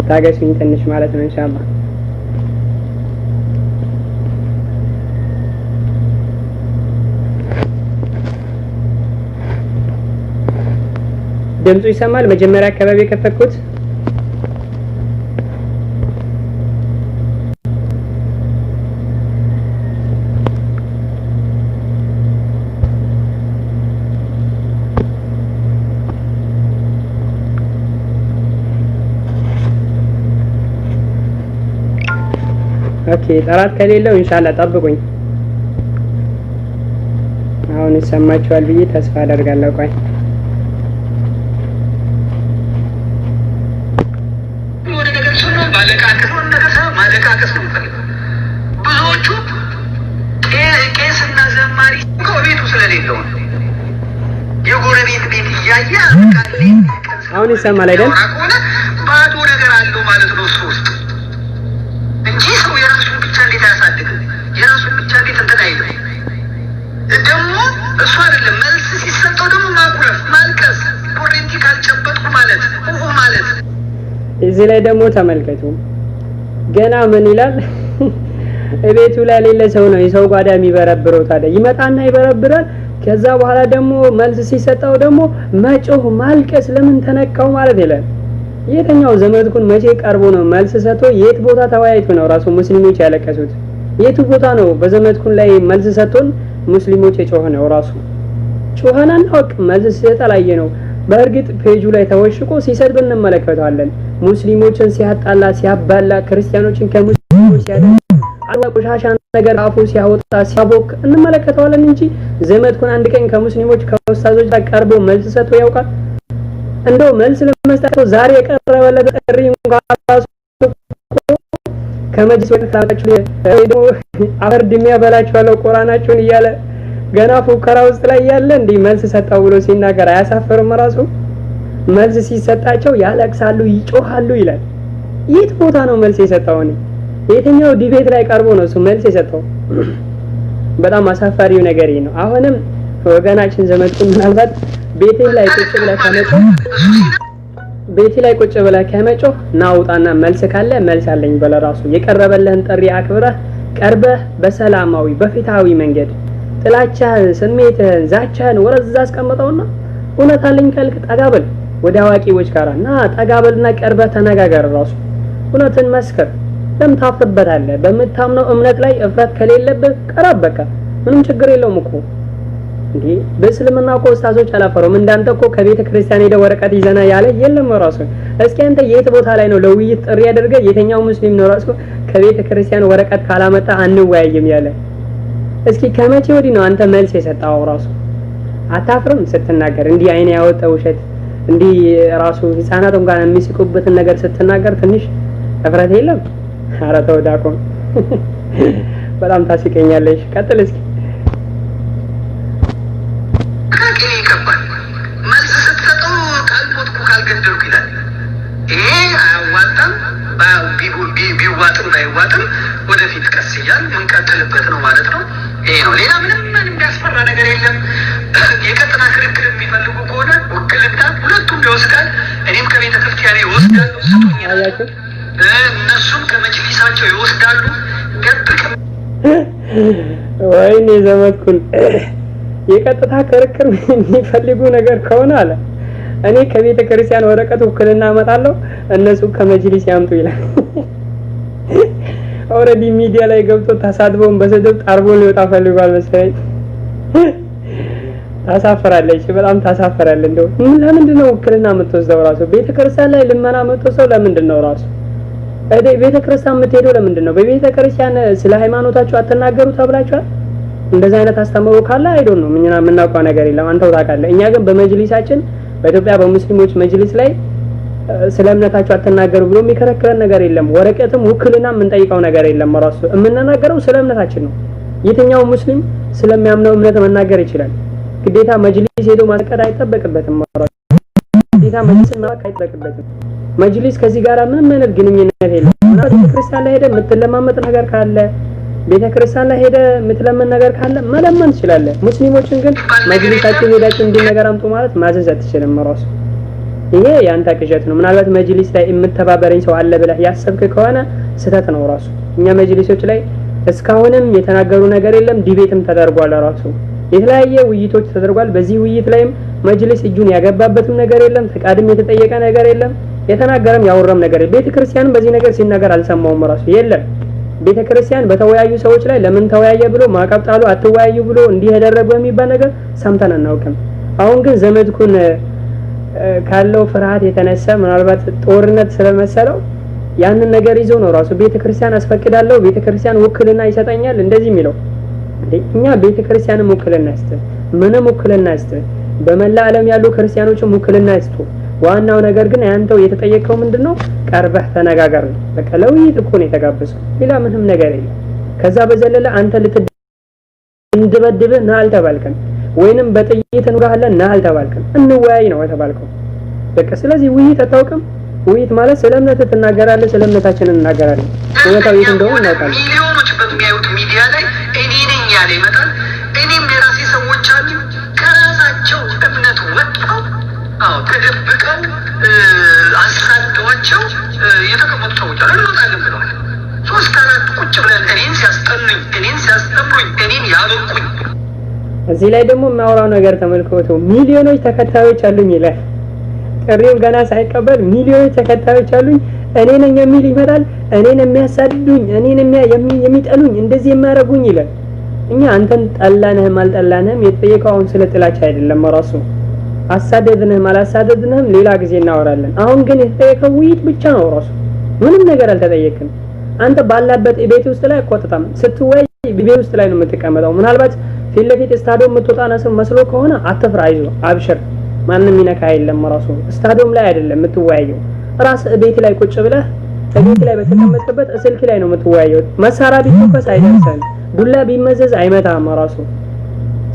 ታገሱኝ ትንሽ ማለት ነው ኢንሻአላህ። ድምፁ ይሰማል? መጀመሪያ አካባቢ የከፈትኩት ኦኬ ጥራት ከሌለው ኢንሻአላህ ጠብቁኝ። አሁን ይሰማችኋል ብዬ ተስፋ አደርጋለሁ። ቆይ ወደ ነገር ሰው ማለቃቀስ ነው ብዙዎቹ ቄስና ዘማሪ ከቤቱ ስለሌለው የጎረቤት ቤት እያየ አሁን ይሰማል አይደል? ባዶ ነገር አለው ማለት ነው እሱ ውስጥ እንጂ ሰው የራሱን ብቻ እንዴት አያሳድግም? የራሱን ብቻ እንዴት እንትን አይልም? ደግሞ እሱ አይደለም መልስ ሲሰጠው ደግሞ ማኩረፍ፣ ማልቀስ፣ ኮሬንቲ ካልጨበጥኩ ማለት ማለት እዚህ ላይ ደግሞ ተመልከቱ። ገና ምን ይላል? እቤቱ ላይ ሌላ ሰው ነው የሰው ጓዳ የሚበረብረው። ታዲያ ይመጣና ይበረብራል። ከዛ በኋላ ደግሞ መልስ ሲሰጠው ደግሞ መጮህ፣ ማልቀስ ለምን ተነካው ማለት ይላል። የትኛው ዘመድኩን መቼ ቀርቦ ነው መልስ ሰጥቶ የት ቦታ ተወያይቶ ነው ራሱ ሙስሊሞች ያለቀሱት? የቱ ቦታ ነው በዘመድኩን ላይ መልስ ሰጥቶን ሙስሊሞች የጮኸ ነው? ራሱ ጮኸና ነው መልስ ሲሰጥ አላየ ነው። በእርግጥ ፔጁ ላይ ተወሽቆ ሲሰድብ እንመለከታለን። ሙስሊሞችን ሲያጣላ፣ ሲያባላ፣ ክርስቲያኖችን ከሙስሊሞች ሲያደርግ ቆሻሻ ነገር አፉ ሲያወጣ ሲያቦክ እንመለከታለን እንጂ ዘመድኩን አንድ ቀን ከሙስሊሞች ከኡስታዞች ጋር ቀርቦ መልስ ሰጥቶ ያውቃል? እንደው መልስ ለመስጠት ዛሬ የቀረበለት ጥሪ እንኳን ራሱ ከመጅሊስ ወጣችሁ ደግሞ አፈር ድሚያ በላችኋለሁ ቁርአናችሁን እያለ ገና ፉከራ ውስጥ ላይ ያለ እንዴ መልስ ሰጣው ብሎ ሲናገር አያሳፍርም? ራሱ መልስ ሲሰጣቸው ያለቅሳሉ፣ ይጮሃሉ ይላል። የት ቦታ ነው መልስ የሰጠው? የትኛው ዲቤት ላይ ቀርቦ ነው እሱ መልስ የሰጠው? በጣም አሳፋሪው ነገር ነው። አሁንም ወገናችን ዘመድኩን ምናልባት ቤቴ ላይ ቁጭ ብለህ ከመጮህ ናውጣና መልስ ካለ መልስ አለኝ በለ። ራሱ የቀረበልህን ጥሪ አክብረህ ቀርበህ በሰላማዊ በፍትሃዊ መንገድ ጥላቻህን፣ ስሜትህን፣ ዛቻህን ወረዛ አስቀምጠውና እውነት አለኝ ካልክ ጠጋበል ወደ አዋቂዎች ጋርና ጠጋበልና ቀርበህ ተነጋገር። ራሱ እውነትን መስክር። ለምን ታፍርበታለህ? በምታምነው እምነት ላይ እፍረት ከሌለብህ ቀረብ። በቃ ምንም ችግር የለውም እኮ እንዴ። በእስልምና እኮ ኡስታዞች አላፈሩም። እንዳንተ እኮ ከቤተ ክርስቲያን ሄደ ወረቀት ይዘና ያለ የለም። ራሱ እስኪ አንተ የት ቦታ ላይ ነው ለውይይት ጥሪ ያደርገ? የትኛው ሙስሊም ነው ራሱ ከቤተ ክርስቲያን ወረቀት ካላመጣ አንወያይም ያለ? እስኪ ከመቼ ወዲህ ነው አንተ መልስ የሰጣው? ራሱ አታፍርም ስትናገር? እንዲህ አይኔ ያወጣ ውሸት እንዲህ ራሱ ህፃናት እንኳን የሚስቁበትን ነገር ስትናገር ትንሽ እፍረት የለም? ኧረ ተው ዳቆም፣ በጣም ታስቀኛለሽ። ቀጥል እስኪ። መልስ ስትሰጠው ካልሞትኩ ካልገደልኩ ይላል። ይሄ አያዋጣም። ቢዋጥም ባይዋጥም ወደፊት ቀስ እያል ምንቀጥልበት ነው ማለት ነው። ይሄ ነው። ሌላ ምንም የሚያስፈራ ነገር የለም። የቀጥታ ክርክር የሚፈልጉ ከሆነ ውክልና ሁለቱም ይወስዳል። እኔም ከቤተ ክርስቲያን ይወስዳሉ፣ ስጡኝ። እነሱም ከመጅሊሳቸው ይወስዳሉ። ገብቅም ወይኔ ዘመድኩን የቀጥታ ክርክር የሚፈልጉ ነገር ከሆነ አለ እኔ ከቤተ ክርስቲያን ወረቀት ውክልና አመጣለሁ፣ እነሱ ከመጅሊስ ያምጡ ይላል። ኦሬዲ ሚዲያ ላይ ገብቶ ተሳድቦን በስድብ ጣርቦ ሊወጣ ፈልጓል መሰለኝ። ታሳፍራለች፣ በጣም ታሳፍራለች። እንደው ለምንድን ነው ውክልና የምትወስደው? ራሱ ቤተ ክርስቲያን ላይ ልመና የምትወስደው ለምንድን ነው? ራሱ ቤተ ክርስቲያን የምትሄደው ለምንድን ነው? በቤተ ክርስቲያን ስለ ሃይማኖታችሁ አትናገሩ ተብላችኋል? እንደዛ አይነት አስተምሮ ካለ አይዶን ነው ምንና የምናውቀው ነገር የለም። አንተው ታውቃለህ። እኛ ግን በመጅሊሳችን በኢትዮጵያ በሙስሊሞች መጅሊስ ላይ ስለ እምነታችሁ አትናገሩ ብሎ የሚከለክለን ነገር የለም። ወረቀትም ውክልና የምንጠይቀው ነገር የለም። ራሱ የምንናገረው ስለ እምነታችን ነው። የትኛው ሙስሊም ስለሚያምነው እምነት መናገር ይችላል። ግዴታ መጅሊስ ሄዶ ማስቀድ አይጠበቅበትም። ግዴታ መጅሊስን ማወቅ አይጠበቅበትም። መጅሊስ ከዚህ ጋር ምንም አይነት ግንኙነት የለም። ቤተክርስቲያን ላይ ሄደ የምትለማመጥ ነገር ካለ ቤተክርስቲያን ላይ ሄደ የምትለምን ነገር ካለ መለመን ትችላለህ። ሙስሊሞችን ግን መጅሊሳቸው ሄዳችሁ እንዲህ ነገር አምጡ ማለት ማዘዝ አትችልም። ራሱ ይሄ ያንተ ቅዠት ነው። ምናልባት መጅሊስ ላይ የምተባበረኝ ሰው አለ ብለህ ያሰብክ ከሆነ ስህተት ነው። ራሱ እኛ መጅሊሶች ላይ እስካሁንም የተናገሩ ነገር የለም። ዲቤትም ተደርጓል። ራሱ የተለያየ ውይይቶች ተደርጓል። በዚህ ውይይት ላይም መጅሊስ እጁን ያገባበትም ነገር የለም። ፈቃድም የተጠየቀ ነገር የለም። የተናገረም ያወራም ነገር የለም። ቤተክርስቲያንም በዚህ ነገር ሲናገር አልሰማውም። ራሱ የለም። ቤተክርስቲያን በተወያዩ ሰዎች ላይ ለምን ተወያየ ብሎ ማዕቀብ ጣሉ፣ አትወያዩ ብሎ እንዲህ ያደረገ የሚባል ነገር ሰምተን አናውቅም። አሁን ግን ዘመድኩን ካለው ፍርሃት የተነሳ ምናልባት ጦርነት ስለመሰለው ያንን ነገር ይዞ ነው ራሱ ቤተክርስቲያን አስፈቅዳለሁ ቤተክርስቲያን ውክልና ይሰጣኛል እንደዚህ የሚለው። እኛ ቤተክርስቲያንም ውክልና ይስጥ ምንም ውክልና ይስጥ በመላ ዓለም ያሉ ክርስቲያኖችም ውክልና ይስጡ። ዋናው ነገር ግን ያንተው የተጠየቀው ምንድነው? ቀርበህ ተነጋገር ነው። በቃ ለውይይት እኮ ነው የተጋበዘው ሌላ ምንም ነገር የለም። ከዛ በዘለለ አንተ ልትደበድብህ ና አልተባልከም፣ ወይንም በጥይት እንውጋለን ና አልተባልከም። እንወያይ ነው የተባልከው። በቃ ስለዚህ ውይይት አታውቅም። ውይይት ማለት ስለ እምነት ትናገራለህ፣ ስለ እምነታችን እንናገራለን። እውነታው የት እንደሆነ እናውቃለን። ሚሊዮኖች በሚያዩት ሚዲያ ላይ እኔ ነኝ ያለ ይመጣል። እኔም የራሴ ሰዎች አሉ ከራሳቸው እምነት ወጥተው ተደብቀው አሳደዋቸው የተቀመጡ ሰዎች አሉ። እንወጣለን ብለዋል። 3-4 ቁጭ ብለን እኔን ሲያስተምሩኝ እኔን ያበቁኝ። እዚህ ላይ ደግሞ የሚያወራው ነገር ተመልከቱ። ሚሊዮኖች ተከታዮች አሉኝ ይላል። ጥሪውን ገና ሳይቀበል ሚሊዮኖች ተከታዮች አሉኝ እኔ ነኝ የሚል ይመጣል። እኔን የሚያሳድዱኝ እኔን የሚጠሉኝ እንደዚህ የሚያረጉኝ ይላል። እኛ አንተን ጠላንህም አልጠላንህም የተጠየቀው አሁን ስለ ጥላቻ አይደለም። ራሱ አሳደድንህም አላሳደድንህም ሌላ ጊዜ እናወራለን። አሁን ግን የተጠየቀው ውይይት ብቻ ነው። ራሱ ምንም ነገር አልተጠየቅም። አንተ ባላበት ቤት ውስጥ ላይ ቆጥታም ስትወይ ቤት ውስጥ ላይ ነው የምትቀመጠው። ምናልባት ፊት ለፊት ስታዲየም የምትወጣና ሰው መስሎ ከሆነ አትፍራ፣ አይዞህ፣ አብሽር፣ ማንንም ይነካ የለም። ራሱ ስታዲየም ላይ አይደለም የምትወያየው። ራስ ቤት ላይ ቁጭ ብለህ ቤት ላይ በተቀመጥበት ስልክ ላይ ነው የምትወያየው። መሳሪያ ቢተኮስ አይደርሰን፣ ዱላ ቢመዘዝ አይመታም ራሱ።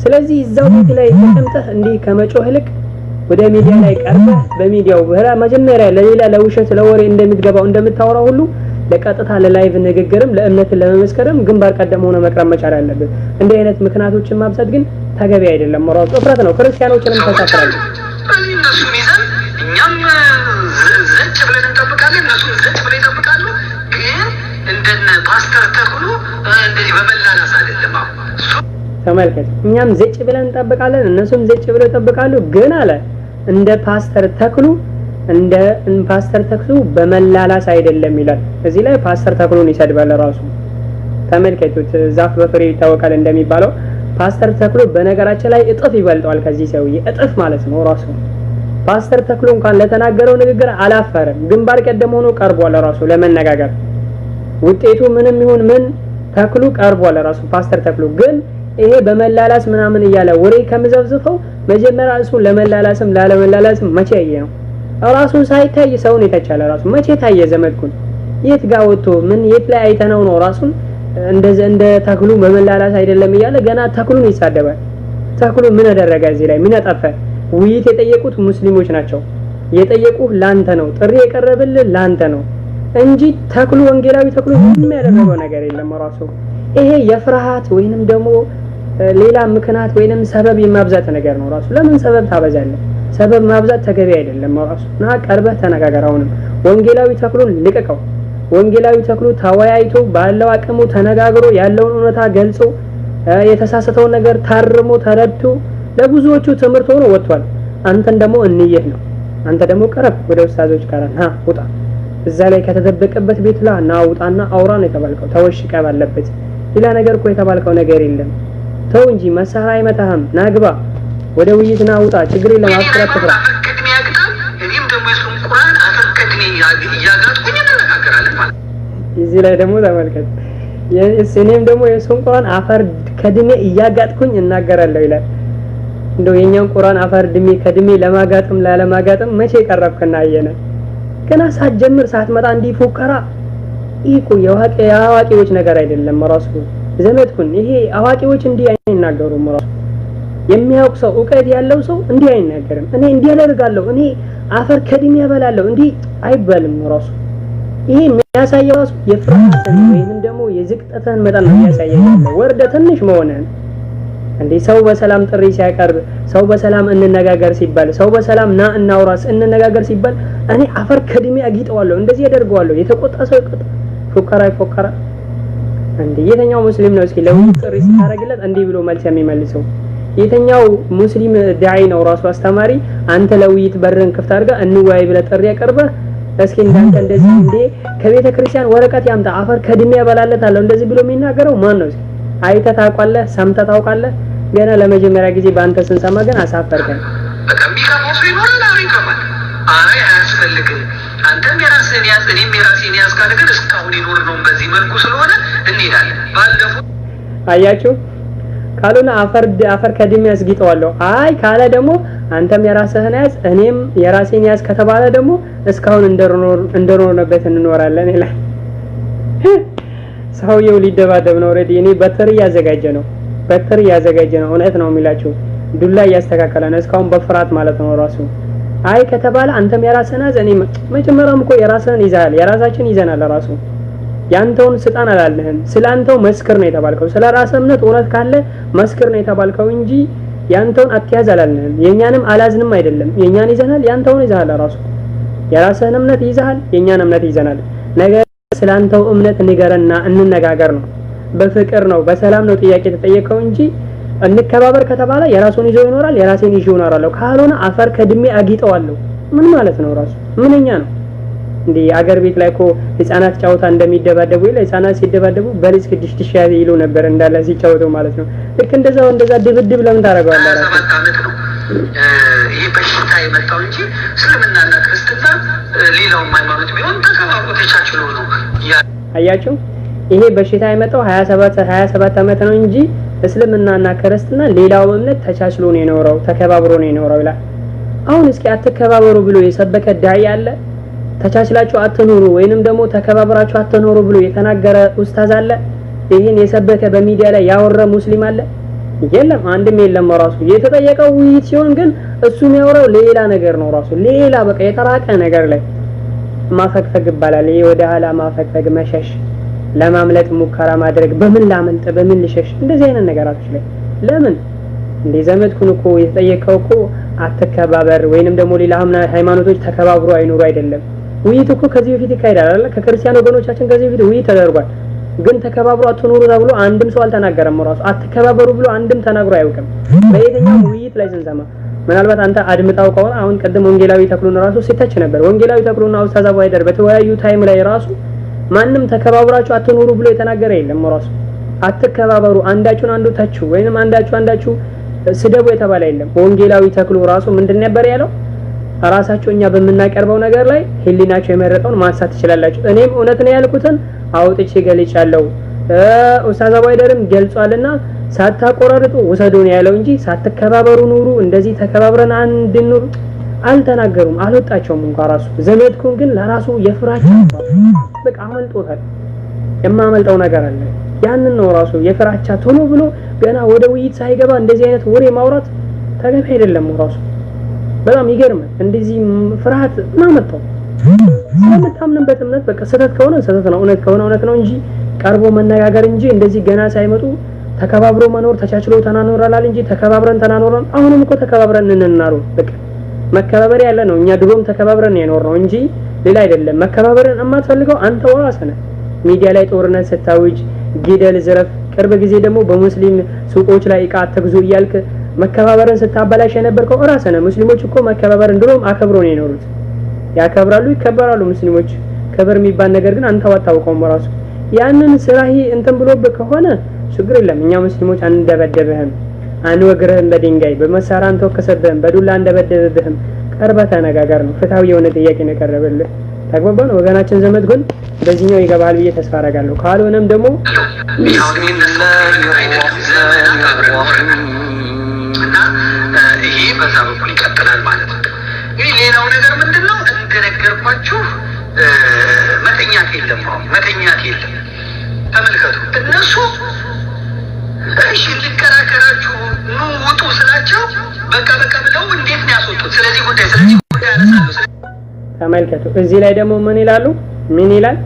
ስለዚህ እዛው ቤት ላይ ተቀምጠህ እንዲህ ከመጮህ ይልቅ ወደ ሚዲያ ላይ ቀርበህ በሚዲያው መጀመሪያ ለሌላ ለውሸት ለወሬ እንደምትገባው እንደምታወራው ሁሉ ለቀጥታ ለላይቭ ንግግርም ለእምነት ለመመስከርም ግንባር ቀደም ሆነ መቅረብ መቻል አለበት። እንዲህ አይነት ምክንያቶችን ማብዛት ግን ተገቢ አይደለም። ራሱ እፍረት ነው። ክርስቲያኖችንም ተሳፍራሉ። ስለዚህ እነሱን ይዘን እኛም ዘጭ ብለን እንጠብቃለን፣ እነሱም ዘጭ ብለን ይጠብቃሉ። ግን እንደነ ፓስተር ተክሉ እንደዚህ በመላላስ አይደለም። ተመልከት፣ እኛም ዘጭ ብለን እንጠብቃለን፣ እነሱም ዘጭ ብለው ይጠብቃሉ። ግን አለ እንደ ፓስተር ተክሉ በመላላስ አይደለም ይላል። እዚህ ላይ ፓስተር ተክሉን ይሰድባል ራሱ። ተመልከቱት፣ ዛፍ በፍሬ ይታወቃል እንደሚባለው ፓስተር ተክሉ በነገራችን ላይ እጥፍ ይበልጠዋል ከዚህ ሰውዬ፣ እጥፍ ማለት ነው ራሱ። ፓስተር ተክሉ እንኳን ለተናገረው ንግግር አላፈረም፣ ግንባር ቀደም ሆኖ ቀርቧል ራሱ ለመነጋገር። ውጤቱ ምንም ይሁን ምን ተክሉ ቀርቧል ራሱ ፓስተር ተክሉ። ግን ይሄ በመላላስ ምናምን እያለ ወሬ ከምዘፍዝፈው መጀመሪያ እሱ ለመላላስም ላለመላላስም መቼ ያየ ነው? ራሱን ሳይታይ ሰውን የተቻለ ራሱ መቼ ታየ? ዘመድኩን የት ጋር ወጥቶ ምን የት ላይ አይተነው ነው ራሱን እንደ ተክሉ በመላላስ አይደለም እያለ ገና ተክሉን ይሳደባል። ተክሉ ምን አደረገ? እዚህ ላይ ምን አጠፋ? ውይይት የጠየቁት ሙስሊሞች ናቸው። የጠየቁህ ላንተ ነው፣ ጥሪ የቀረበልህ ላንተ ነው እንጂ ተክሉ ወንጌላዊ ተክሉ ምንም ያደረገው ነገር የለም ራሱ። ይሄ የፍርሃት ወይንም ደግሞ ሌላ ምክንያት ወይንም ሰበብ የማብዛት ነገር ነው ራሱ። ለምን ሰበብ ታበዛለህ? ሰበብ ማብዛት ተገቢ አይደለም ራሱ። ና ቀርበህ ተነጋገር። አሁንም ወንጌላዊ ተክሉን ልቀቀው። ወንጌላዊ ተክሉ ተወያይቶ ባለው አቅሙ ተነጋግሮ ያለውን እውነታ ገልጾ የተሳሳተውን ነገር ታርሞ ተረድቶ ለብዙዎቹ ትምህርት ሆኖ ወጥቷል። አንተን ደግሞ እንየህ ነው። አንተ ደግሞ ቀረብ ወደ ኡስታዞች ጋር ና ውጣ። እዛ ላይ ከተደበቀበት ቤት ላ ና ውጣና አውራ ነው የተባልከው። ተወሽቀ ባለበት ሌላ ነገር እኮ የተባልከው ነገር የለም። ተው እንጂ መሳሪያ አይመታህም። ናግባ ወደ ውይይት ና ውጣ። ችግር የለም። አፍራት ተፈራ አፈቀድሜ ያግጣል። እኔም ደግሞ የሱን ቁርአን አፈቀድሜ ያጋጥኩኝ እንነጋገራለን ማለት። እዚህ ላይ ደግሞ ተመልከት፣ እኔም ደግሞ የሱን ቁርአን አፈር ከድሜ እያጋጥኩኝ እናገራለሁ ይላል። እንደው የኛን ቁርአን አፈር ድሜ ከድሜ ለማጋጥም ላለማጋጥም መቼ ቀረብከና አየነ? ገና ሳትጀምር ሳትመጣ እንዲህ ፉከራ ይቁ የአዋቂዎች ነገር አይደለም ራሱ። ዘመድኩን ይሄ አዋቂዎች እንዲህ አይናገሩም ራሱ። የሚያውቅ ሰው እውቀት ያለው ሰው እንዲህ አይናገርም። እኔ እንዲህ አደርጋለሁ፣ እኔ አፈር ከድሜ ያበላለሁ እንዲህ አይባልም ራሱ። ይሄ የሚያሳየው ራሱ የፍርሃትን ወይንም ደግሞ የዝቅጠትን መጠን ነው የሚያሳየው። ወርደ ትንሽ መሆንን እንዴ ሰው በሰላም ጥሪ ሲያቀርብ፣ ሰው በሰላም እንነጋገር ሲባል፣ ሰው በሰላም ና እናውራስ እንነጋገር ሲባል እኔ አፈር ከድሜ አጊጠዋለሁ እንደዚህ ያደርገዋለሁ። የተቆጣ ሰው ይቆጣ፣ ፉከራ ይፎከራ። እንዴ የተኛው ሙስሊም ነው እስኪ ለውይይት ጥሪ ሲታረግለት እንዲህ ብሎ መልስ የሚመልሰው? የተኛው ሙስሊም ዳዒ ነው ራሱ አስተማሪ? አንተ ለውይይት በርን ክፍት አድርጋ እንወያይ ብለህ ጥሪ ያቀርበህ እስኪ እንዳንተ እንደዚህ እንዴ ከቤተ ክርስቲያን ወረቀት ያምጣ አፈር ከድሜ ያበላለታለሁ እንደዚህ ብሎ የሚናገረው ማን ነው? አይተህ ታውቃለህ? ሰምተህ ታውቃለህ? ገና ለመጀመሪያ ጊዜ በአንተ ስንሰማ ግን አሳፈርከን። በጣም ቢከፋው ሰው ይኖራል። አይ ከማል አይ አያስፈልግም አንተም የራስህን ያዝ እኔም የራሴን ያዝ ካለ ግን እስካሁን ይኖር ነው በዚህ መልኩ ስለሆነ እንሄዳለን። ባለፈው አያችሁ ካልሆነ አፈር ከድሜ ያስጊጠዋለሁ። አይ ካለ ደግሞ አንተም የራስህን ያዝ እኔም የራሴን ያዝ ከተባለ ደግሞ እስካሁን እንደኖርንበት እንኖራለን ይላል። ሰውየው ሊደባደብ ነው። ኦሬዲ እኔ በትር እያዘጋጀ ነው። እውነት ነው የሚላችሁ ዱላ እያስተካከለ ነው እስካሁን በፍርሃት ማለት ነው ራሱ። አይ ከተባለ አንተም የራስህን ያዝ እኔ መጀመሪያም እኮ የራስህን ይዘሃል የራሳችን ይዘናል ራሱ። ያንተውን ስጣን አላልንህም። ስላንተው መስክር ነው የተባልከው። ስለ ራስህ እምነት እውነት ካለ መስክር ነው የተባልከው እንጂ ያንተውን አትያዝ አላልንህም። የኛንም አላዝንም አይደለም። የኛን ይዘናል ያንተውን ይዘሃል ራሱ። የራስህን እምነት ይዘሃል የኛን እምነት ይዘናል። ነገር ስላንተው እምነት ንገረና እንነጋገር ነው። በፍቅር ነው በሰላም ነው ጥያቄ ተጠየቀው እንጂ እንከባበር ከተባለ የራሱን ይዞ ይኖራል የራሴን ይዤ እኖራለሁ። ካልሆነ አፈር ከድሜ አጊጠዋለሁ። ምን ማለት ነው ራሱ? ምንኛ ነው እንዴ? አገር ቤት ላይ እኮ ህፃናት ጫውታ እንደሚደባደቡ ይለ ህፃናት ሲደባደቡ በልጅ ድሽድሽ ይሉ ነበር እንዳለ ሲጫወቱ ማለት ነው። ልክ እንደዛ ድብድብ ለምን ታደርገዋለህ? ሰባት ዓመት ነው ይሄ በሽታ የመጣው እንጂ እስልምናና ክርስትና ሌላውም ሃይማኖት ቢሆን ተከባብሮ ተቻችሎ ነው። አያችሁ ይሄ በሽታ የመጣው 27 ዓመት ነው እንጂ እስልምናና ክርስትና ሌላው እምነት ተቻችሎ ነው የኖረው ተከባብሮ ነው የኖረው ይላል። አሁን እስኪ አትከባበሩ ብሎ የሰበከ ዳይ አለ? ተቻችላችሁ አትኖሩ ወይንም ደግሞ ተከባብራችሁ አትኖሩ ብሎ የተናገረ ኡስታዝ አለ? ይሄን የሰበከ በሚዲያ ላይ ያወራ ሙስሊም አለ? የለም፣ አንድም የለም። ራሱ የተጠየቀው ውይይት ሲሆን ግን እሱ የሚያወራው ሌላ ነገር ነው። ራሱ ሌላ በቃ የተራቀ ነገር ላይ ማፈግፈግ ይባላል። ይሄ ወደ ኋላ ማፈግፈግ፣ መሸሽ፣ ለማምለጥ ሙከራ ማድረግ። በምን ላመልጥ በምን ልሸሽ? እንደዚህ አይነት ነገራቶች ላይ ለምን እንደ ዘመድኩን እኮ የተጠየቀው እኮ አትከባበር ወይንም ደግሞ ሌላ ሃይማኖቶች ተከባብሮ አይኖሩ አይደለም። ውይይት እኮ ከዚህ በፊት ይካሄዳል አይደል? ከክርስቲያን ወገኖቻችን ከዚህ በፊት ውይይት ተደርጓል። ግን ተከባብሮ አትኖሩ ተብሎ አንድም ሰው አልተናገረም። ራሱ አትከባበሩ ብሎ አንድም ተናግሮ አያውቅም። በየትኛውም ውይይት ላይ ስንሰማ ምናልባት አንተ አድምጣው ከሆነ አሁን ቀደም ወንጌላዊ ተክሉን ራሱ ሲተች ነበር። ወንጌላዊ ተክሉና ኡስታዝ አባይደር በተወያዩ ታይም ላይ ራሱ ማንም ተከባብራችሁ አትኖሩ ብሎ የተናገረ የለም። ራሱ አትከባበሩ አንዳችሁን አንዱ ተቹ ወይንም አንዳችሁ ስደቡ የተባለ የለም። ወንጌላዊ ተክሉ ራሱ ምንድን ነበር ያለው? ራሳችሁ እኛ በመናቀርበው ነገር ላይ ህሊናችሁ የመረጠውን ማንሳት ትችላላችሁ። እኔም እውነት ነው ያልኩትን አውጥቼ ገልጫለሁ። ኡስታዝ አባይደርም ገልጿልና ሳታቆራርጡ ውሰዱ ነው ያለው እንጂ ሳትከባበሩ ኑሩ እንደዚህ ተከባብረን አንድ ኑሩ አልተናገሩም። አልወጣቸውም እንኳን ራሱ ዘመድኩን ግን ለራሱ የፍራቻ በቃ አመልጦታል። የማመልጠው ነገር አለ ያንን ነው ራሱ የፍራቻ ቶሎ ብሎ ገና ወደ ውይይት ሳይገባ እንደዚህ አይነት ወሬ ማውራት ተገቢ አይደለም። ራሱ በጣም ይገርማል። እንደዚህ ፍርሃት ማመጣው ስለምታምንበት እምነት በቃ ስህተት ከሆነ ስህተት ነው እውነት ከሆነ እውነት ነው እንጂ ቀርቦ መነጋገር እንጂ እንደዚህ ገና ሳይመጡ ተከባብሮ መኖር ተቻችሎ ተናኖራላል እንጂ ተከባብረን ተናኖረን አሁንም እኮ ተከባብረን እንናሩ በቃ መከባበር ያለ ነው። እኛ ድሮም ተከባብረን የኖር ነው እንጂ ሌላ አይደለም። መከባበርን የማትፈልገው አንተ ወራስ ነህ። ሚዲያ ላይ ጦርነት ስታውጅ ግደል ዝረፍ፣ ቅርብ ጊዜ ደግሞ በሙስሊም ሱቆች ላይ እቃ አትግዙ እያልክ መከባበርን ስታበላሽ የነበርከው ራስህ ነህ። ሙስሊሞች እኮ መከባበርን ድሮም አከብሮ ነው የኖሩት። ያከብራሉ ይከበራሉ ሙስሊሞች። ክብር የሚባል ነገር ግን አንተ አታውቀውም። ራሱ ያንን ስራሂ እንትን ብሎብህ ከሆነ ችግር የለም። እኛ ሙስሊሞች አንደበደብህም፣ አንወግርህም፣ በድንጋይ በመሳሪያ አንተወከሰብህም፣ በዱላ አንደበደብህም። ቀርበህ ተነጋገር ነው። ፍትሃዊ የሆነ ጥያቄ ነው የቀረበልህ። ተግባባን ወገናችን። ዘመድ ግን በዚህኛው ይገባል ብዬ ተስፋ አደርጋለሁ። ካልሆነም ደግሞ ይሄ በዛ በኩል ይቀጥላል ማለት ነው። ይሄ ሌላው ነገር ምንድነው? እንደነገርኳችሁ መተኛት የለም። መተኛት የለም። ተመልከቱ እነሱ እሺ ልከራከራችሁ ኑ ውጡ ስላቸው በቃ ብለው እንዴት ነው ያስወጡት? ስለዚህ ጉዳይ ያነሳሉ። ተመልከቱ እዚህ ላይ ደግሞ ምን ይላሉ? ምን ይላል?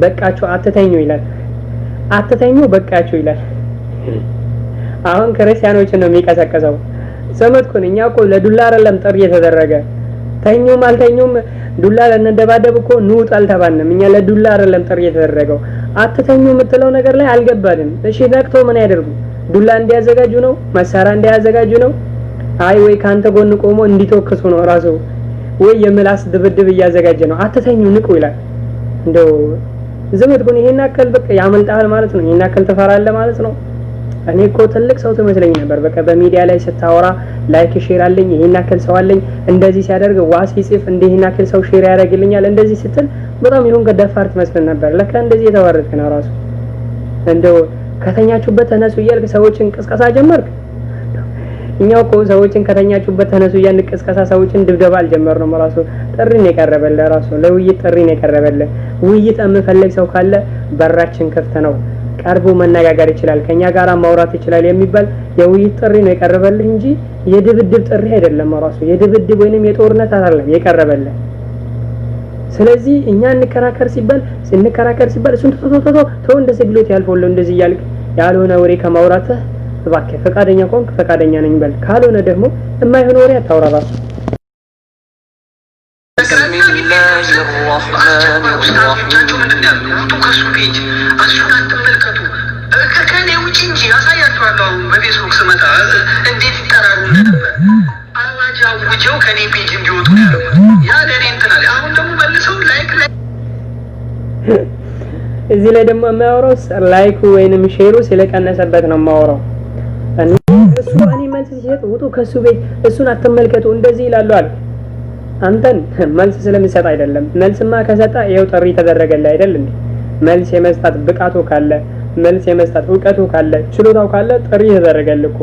በቃችሁ አትተኙ ይላል። አትተኙ በቃችሁ ይላል። አሁን ክርስቲያኖችን ነው የሚቀሰቀሰው። ዘመድኩን እኛ እኮ ለዱላ አይደለም ጥሪ የተደረገ። ተኙም አልተኙም ዱላ ለነደባደብ እኮ ኑጥ አልተባልንም። እኛ ለዱላ አይደለም ጥሪ የተደረገው። አትተኙ የምትለው ነገር ላይ አልገባንም። እሺ ነቅቶ ምን ያደርጉ? ዱላ እንዲያዘጋጁ ነው? መሳሪያ እንዲያዘጋጁ ነው? አይ ወይ ካንተ ጎን ቆሞ እንዲተኩሱ ነው ራሱ ወይ የምላስ ድብድብ እያዘጋጀ ነው? አትተኙ ንቁ ይላል። እንደው ዘመድኩን ይሄን አከል በቃ ያመልጣል ማለት ነው። ይሄን አከል ተፈራለ ማለት ነው። እኔ እኮ ትልቅ ሰው ትመስለኝ ነበር። በቃ በሚዲያ ላይ ስታወራ ላይክ ሼር አለኝ፣ ይሄን ያክል ሰው አለኝ፣ እንደዚህ ሲያደርግ ዋስ ይጽፍ እንደ ይሄን ያክል ሰው ሼር ያደርግልኛል፣ እንደዚህ ስትል በጣም ይሁን ገደፋር ትመስል ነበር። ለካ እንደዚህ የተዋረድክ ነው ራሱ። እንደው ከተኛችሁበት ተነሱ እያልክ ሰዎችን ቅስቀሳ ጀመርክ። እኛው እኮ ሰዎችን ከተኛችሁበት ተነሱ እያልን ቅስቀሳ ሰዎችን ድብደባ አልጀመርንም። ራሱ ጥሪ ነው የቀረበልህ። ራሱ ለውይይት ጥሪ ነው የቀረበልህ። ውይይት የምፈልግ ሰው ካለ በራችን ክፍት ነው፣ ቀርቦ መነጋገር ይችላል፣ ከኛ ጋራ ማውራት ይችላል የሚባል የውይይት ጥሪ ነው የቀረበልህ እንጂ የድብድብ ጥሪ አይደለም። ራሱ የድብድብ ወይንም የጦርነት አይደለም የቀረበልህ። ስለዚህ እኛ እንከራከር ሲባል እሱን ተው እንደዚህ ብሎት ያልፈው እንደዚህ እያልክ ያልሆነ ወሬ ከማውራትህ እባክህ ፈቃደኛ ከሆንክ ፈቃደኛ ነኝ በል፣ ካልሆነ ደግሞ የማይሆን ወሬ አታውራ። ራሱ እዚህ ላይ ደግሞ የማያወራው ላይኩ ወይንም ሼሩ ስለቀነሰበት ነው የማወራው። እሱ እኔ መልስ ሲሰጥ ውጡ ከሱ ቤት እሱን አትመልከቱ እንደዚህ ይላሉ አለ። አንተን መልስ ስለምሰጥ አይደለም። መልስማ ከሰጣ ይኸው ጥሪ ተደረገልህ አይደል እንዴ? መልስ የመስጠት ብቃቱ ካለ፣ መልስ የመስጠት ዕውቀቱ ካለ፣ ችሎታው ካለ ጥሪ ተደረገልህ እኮ።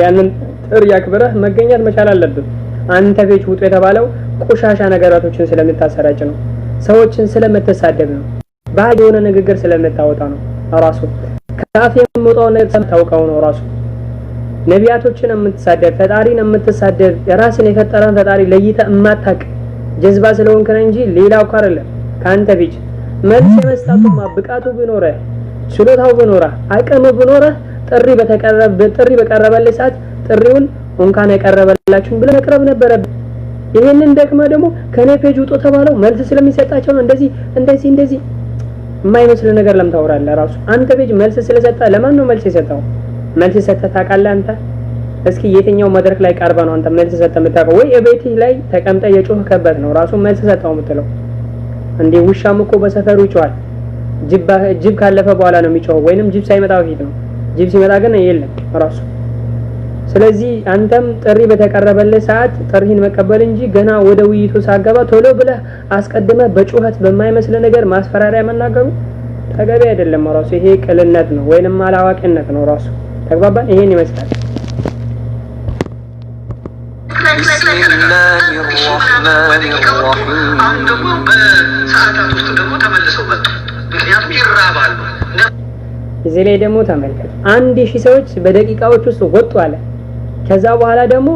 ያንን ጥሪ አክብረህ መገኘት መቻል አለብህ። አንተ ቤት ውጡ የተባለው ቆሻሻ ነገራቶችን ስለምታሰራጭ ነው፣ ሰዎችን ስለምትሳደብ ነው፣ ባዶ የሆነ ንግግር ስለምታወጣ ነው። ራሱ ካፍ የሚወጣው ነገር ስለምታውቀው ነው። ራሱ ነቢያቶችን የምትሳደብ ፈጣሪን የምትሳደብ የራስን የፈጠረን ፈጣሪ ለይተህ የማታውቅ ጀዝባ ስለሆንክ ነው እንጂ ሌላው እኮ አይደለም። ካንተ ቢጭ መልስ የመስጠቱማ ብቃቱ ቢኖርህ ችሎታው ቢኖርህ አቅም ቢኖርህ ጥሪ በቀረበልህ ሰዓት ጥሪውን እንኳን ያቀረበላችሁ ብለህ መቅረብ ነበረብህ። ይሄንን ደግሞ ከኔ ፔጅ ውጡ ተባለው መልስ ስለሚሰጣቸው ነው እንደዚህ የማይመስል ነገር ለምን ታወራለህ? ራሱ አንተ ፔጅ መልስ ስለሰጠ ለማን ነው መልስ የሰጠው? መልስ ሰጥተህ ታውቃለህ አንተ? እስኪ የትኛው መድረክ ላይ ቀርበህ ነው አንተ መልስ ሰጥተህ የምታውቀው? ወይ እቤትህ ላይ ተቀምጠህ የጮህከበት ነው ራሱ መልስ ሰጠው የምትለው? እንዴ ውሻም እኮ በሰፈሩ ይጮሃል። ጅብ ካለፈ በኋላ ነው የሚጮኸው፣ ወይንም ጅብ ሳይመጣ በፊት ነው። ጅብ ሲመጣ ግን የለም ራሱ። ስለዚህ አንተም ጥሪ በተቀረበልህ ሰዓት ጥሪህን መቀበል እንጂ ገና ወደ ውይይቱ ሳገባ ቶሎ ብለህ አስቀድመህ በጩኸት በማይመስል ነገር ማስፈራሪያ መናገሩ ተገቢ አይደለም። ራሱ ይሄ ቅልነት ነው ወይንም አላዋቂነት ነው ራሱ። ተግባባን? ይሄን ይመስላል። አሁን ደግሞ በሰዓታት ውስጥ ደግሞ ተመልሰው መጡ። ምክንያቱም ይራባሉ። እዚህ ላይ ደግሞ ተመልከት፣ 1000 ሰዎች በደቂቃዎች ውስጥ ወጡ አለ። ከዛ በኋላ ደግሞ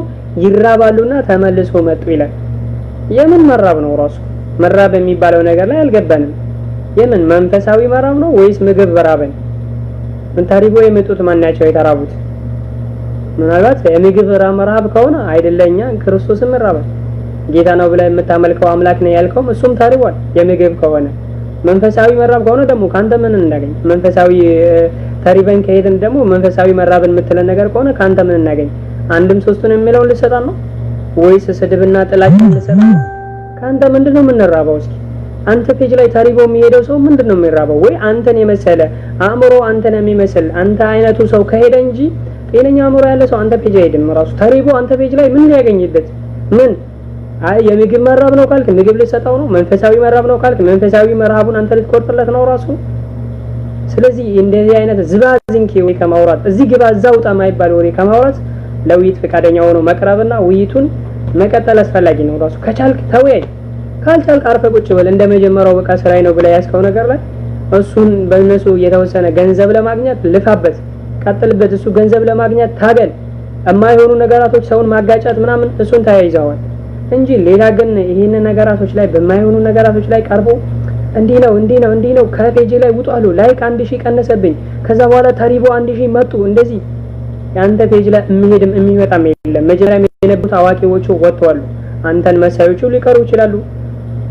ይራባሉና ተመልሶ መጡ ይላል። የምን መራብ ነው ራሱ? መራብ የሚባለው ነገር ላይ አልገባንም። የምን መንፈሳዊ መራብ ነው ወይስ ምግብ በራበን? ምን ታሪቦ የመጡት ማናቸው የተራቡት? ምናልባት የምግብ መራብ ከሆነ አይደለኛ ክርስቶስም መራበን ጌታ ነው ብለህ የምታመልከው አምላክ ነው ያልከውም እሱም ታሪቧል። የምግብ ከሆነ መንፈሳዊ መራብ ከሆነ ደግሞ ካንተ ምን እናገኝ? መንፈሳዊ ተሪበን ከሄድን ደግሞ መንፈሳዊ መራብን የምትለን ነገር ከሆነ ካንተ ምን እናገኝ? አንድም ሶስቱን የሚለውን ልሰጣን ነው ወይስ ስድብና ጥላቻን ልሰጣን ነው? ካንተ ምንድነው የምንራበው? እስኪ አንተ ፔጅ ላይ ታሪቦ የሚሄደው ሰው ምንድነው የሚራበው? ወይ አንተን የመሰለ አእምሮ አንተን የሚመስል አንተ አይነቱ ሰው ከሄደ እንጂ ጤነኛ አእምሮ ያለ ሰው አንተ ፔጅ አይሄድም። ራሱ ታሪቦ አንተ ፔጅ ላይ ምን ሊያገኝበት? ምን አይ የምግብ መራብ ነው ካልክ ምግብ ልሰጣው ነው። መንፈሳዊ መራብ ነው ካልክ መንፈሳዊ መራቡን አንተ ልትቆርጥለት ነው ራሱ። ስለዚህ እንደዚህ አይነት ዝባዝንኪ ወይ ከማውራት እዚህ ግባ እዛ ውጣ ማይባል ወሬ ከማውራት ለውይይት ፈቃደኛ ሆኖ መቅረብና ውይይቱን መቀጠል አስፈላጊ ነው። ራሱ ከቻልክ ተወያይ፣ ካልቻልክ አርፈህ ቁጭ በል። እንደመጀመሪያው በቃ ስራዬ ነው ብለህ ያስከው ነገር ላይ እሱን በእነሱ የተወሰነ ገንዘብ ለማግኘት ልፋበት፣ ቀጥልበት። እሱ ገንዘብ ለማግኘት ታገል። የማይሆኑ ነገራቶች ሰውን ማጋጫት ምናምን እሱን ተያይዘዋል እንጂ ሌላ ግን ይሄን ነገራቶች ላይ በማይሆኑ ነገራቶች ላይ ቀርቦ እንዲህ ነው ከፔጅ ላይ ውጣሉ ላይክ 1000 ቀነሰብኝ፣ ከዛ በኋላ ታሪቦ 1000 መጡ። እንደዚህ ያንተ ፔጅ ላይ የሚሄድም የሚመጣም የለም። መጀመሪያ የነበሩት አዋቂዎቹ ወጥተዋል። አንተን መሳዮቹ ሊቀሩ ይችላሉ።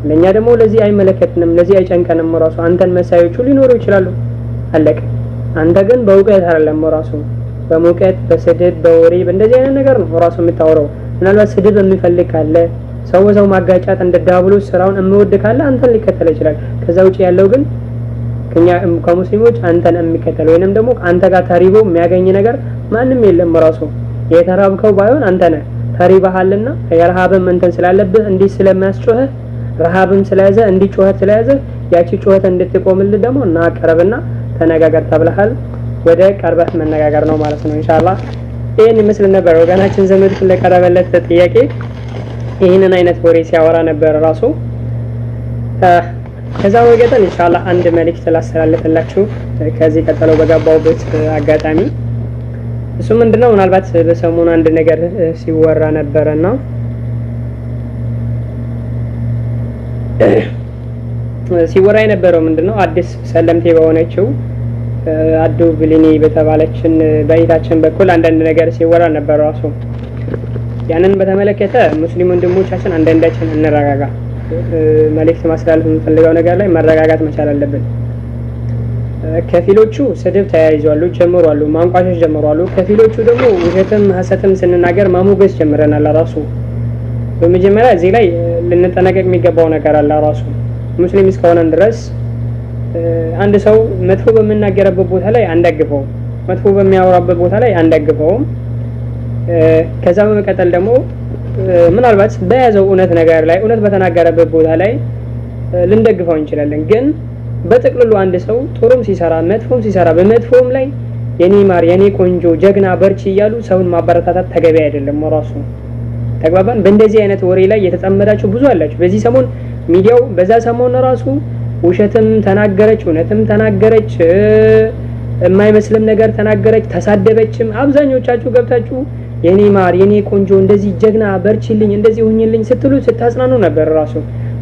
ለኛ ደግሞ ለዚህ አይመለከትንም፣ ለዚህ አይጨንቀንም። ራሱ አንተን መሳዮቹ ሊኖሩ ይችላሉ። አለቀ። አንተ ግን በእውቀት አይደለም ራሱ በሙቀት በስድብ በወሬ እንደዚህ አይነት ነገር ነው ራሱ የምታወራው። ምናልባት ስድብ የሚፈልግ ካለ ሰው ማጋጫት እንደ ዳብሎስ ስራውን የሚወድ ካለ አንተን ሊከተል ይችላል። ከዛ ውጪ ያለው ግን ከሙስሊሞች አንተን የሚከተል ወይንም ደግሞ አንተ ጋር ተሪቦ የሚያገኝ ነገር ማንም የለም። ራሱ የተራብከው ባይሆን አንተ ነህ ተሪባሃልና የረሃብም እንትን ስላለብህ እንዲህ ስለሚያስጮህ ረሃብም ስለያዘ እንዲህ ጮኸት ስለያዘ ያቺ ጮኸት እንድትቆምልህ ደግሞ እና ቀርብና ተነጋገር ተብለሃል። ወደ ቀርበህ መነጋገር ነው ማለት ነው ኢንሻአላህ። ይሄን ይመስል ነበር ወገናችን ዘመድ ለቀረበለት ጥያቄ ይሄንን አይነት ወሬ ሲያወራ ነበር ራሱ። ከዛ ወገተን ኢንሻአላህ አንድ መልእክት ላስተላልፍላችሁ ከዚህ ቀጥለው በገባውበት አጋጣሚ እሱ ምንድነው ምናልባት በሰሞኑ አንድ ነገር ሲወራ ነበርና ሲወራ የነበረው ምንድነው አዲስ ሰለምቴ በሆነችው አዱ ብሊኒ በተባለችን በእይታችን በኩል አንዳንድ ነገር ሲወራ ነበር ራሱ። ያንን በተመለከተ ሙስሊም ወንድሞቻችን አንዳንዳችን እንረጋጋ። መልእክት ማስተላለፍ የምፈልገው ነገር ላይ መረጋጋት መቻል አለብን። ከፊሎቹ ስድብ ተያይዘዋል ጀምሯሉ፣ ማንቋሸሽ ጀምሯሉ። ከፊሎቹ ደግሞ ውሸትም ሐሰትም ስንናገር ማሞገስ ጀምረናል ራሱ። በመጀመሪያ እዚህ ላይ ልንጠነቀቅ የሚገባው ነገር አለ ራሱ። ሙስሊም እስከሆነን ድረስ አንድ ሰው መጥፎ በመናገርበት ቦታ ላይ አንደግፈውም፣ መጥፎ በሚያወራበት ቦታ ላይ አንደግፈውም። ከዛ በመቀጠል ደግሞ ምናልባት በያዘው እውነት ነገር ላይ እውነት በተናገረበት ቦታ ላይ ልንደግፈው እንችላለን። ግን በጥቅልሉ አንድ ሰው ጥሩም ሲሰራ መጥፎም ሲሰራ በመጥፎም ላይ የኔ ማር የኔ ቆንጆ ጀግና በርቺ እያሉ ሰውን ማበረታታት ተገቢ አይደለም ራሱ። ተግባባን? በእንደዚህ አይነት ወሬ ላይ የተጠመዳችሁ ብዙ አላችሁ። በዚህ ሰሞን ሚዲያው በዛ ሰሞን ራሱ ውሸትም ተናገረች እውነትም ተናገረች የማይመስልም ነገር ተናገረች ተሳደበችም። አብዛኞቻችሁ ገብታችሁ የኔ ማር የኔ ቆንጆ እንደዚህ ጀግና በርቺልኝ እንደዚህ ሁኝልኝ ስትሉ ስታጽናኑ ነበር ራሱ።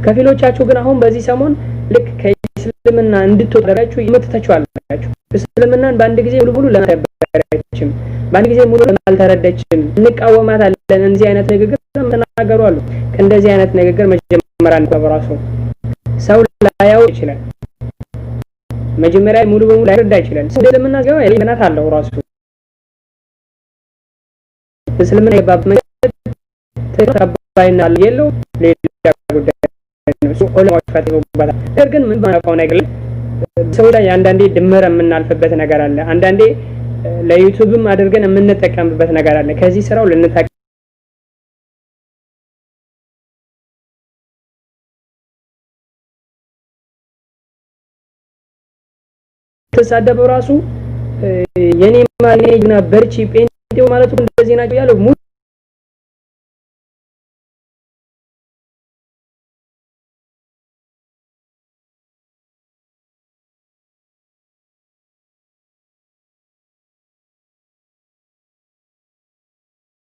ከፊሎቻችሁ ግን አሁን በዚህ ሰሞን ልክ ከእስልምና እንድትወጣላችሁ ይመተታችኋላችሁ። እስልምናን በአንድ ጊዜ ሙሉ ለማተበረችም በአንድ ጊዜ ሙሉ ለማልተረዳችም እንቃወማታለን እንደዚህ አይነት ንግግር ተናገሩ አሉ። ከእንደዚህ አይነት ንግግር መጀመሪያ ነው ራሱ ሰው ላያው ይችላል። መጀመሪያ ሙሉ በሙሉ ላይረዳ ይችላል። እስልምና ገባ የለናት አለው ራሱ እስልምና የባብ መንገድ ተቀባይና የለው ሌላ ጉዳይ ነው። እሱ ዑለማዎች ፈትተውበታል። ነገር ግን ምን ባናውቀው ነገር ሰው ላይ አንዳንዴ ድመረ የምናልፍበት ነገር አለ። አንዳንዴ ለዩቲዩብም አድርገን የምንጠቀምበት ነገር አለ። ከዚህ ስራው ልንታቀ ተሳደበው ራሱ የኔ ማግኘና በርቺ ጴንጤው ማለት እንደዚህ ናቸው ያለው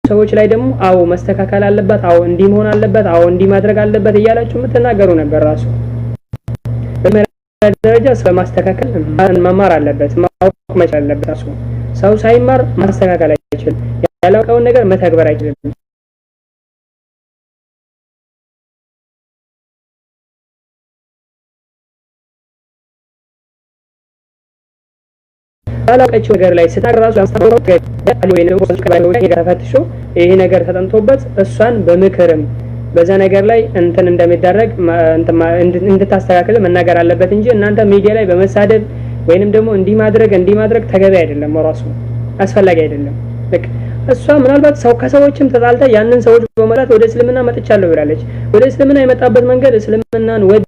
ሰዎች ላይ ደግሞ አዎ መስተካከል አለበት፣ አዎ እንዲህ መሆን አለበት፣ አዎ እንዲህ ማድረግ አለበት እያላችሁ የምትናገሩ ነበር ራሱ። ደረጃ ስለማስተካከል መማር አለበት፣ ማወቅ መቻል አለበት ራሱ። ሰው ሳይማር ማስተካከል አይችልም፣ ያላውቀውን ነገር መተግበር አይችልም። ያላውቀችው ነገር ላይ ስታር ራሱ አስተምሮ ተፈትሾ ይሄ ነገር ተጠንቶበት እሷን በምክርም በዛ ነገር ላይ እንትን እንደሚደረግ እንድታስተካክል መናገር አለበት እንጂ እናንተ ሚዲያ ላይ በመሳደብ ወይንም ደግሞ እንዲህ ማድረግ ተገቢ አይደለም፣ ራሱ አስፈላጊ አይደለም። በቃ እሷ ምናልባት ሰው ከሰዎችም ተጣልታ ያንን ሰዎች በመላት ወደ እስልምና መጥቻለሁ ብላለች። ወደ እስልምና የመጣበት መንገድ እስልምናን ወደ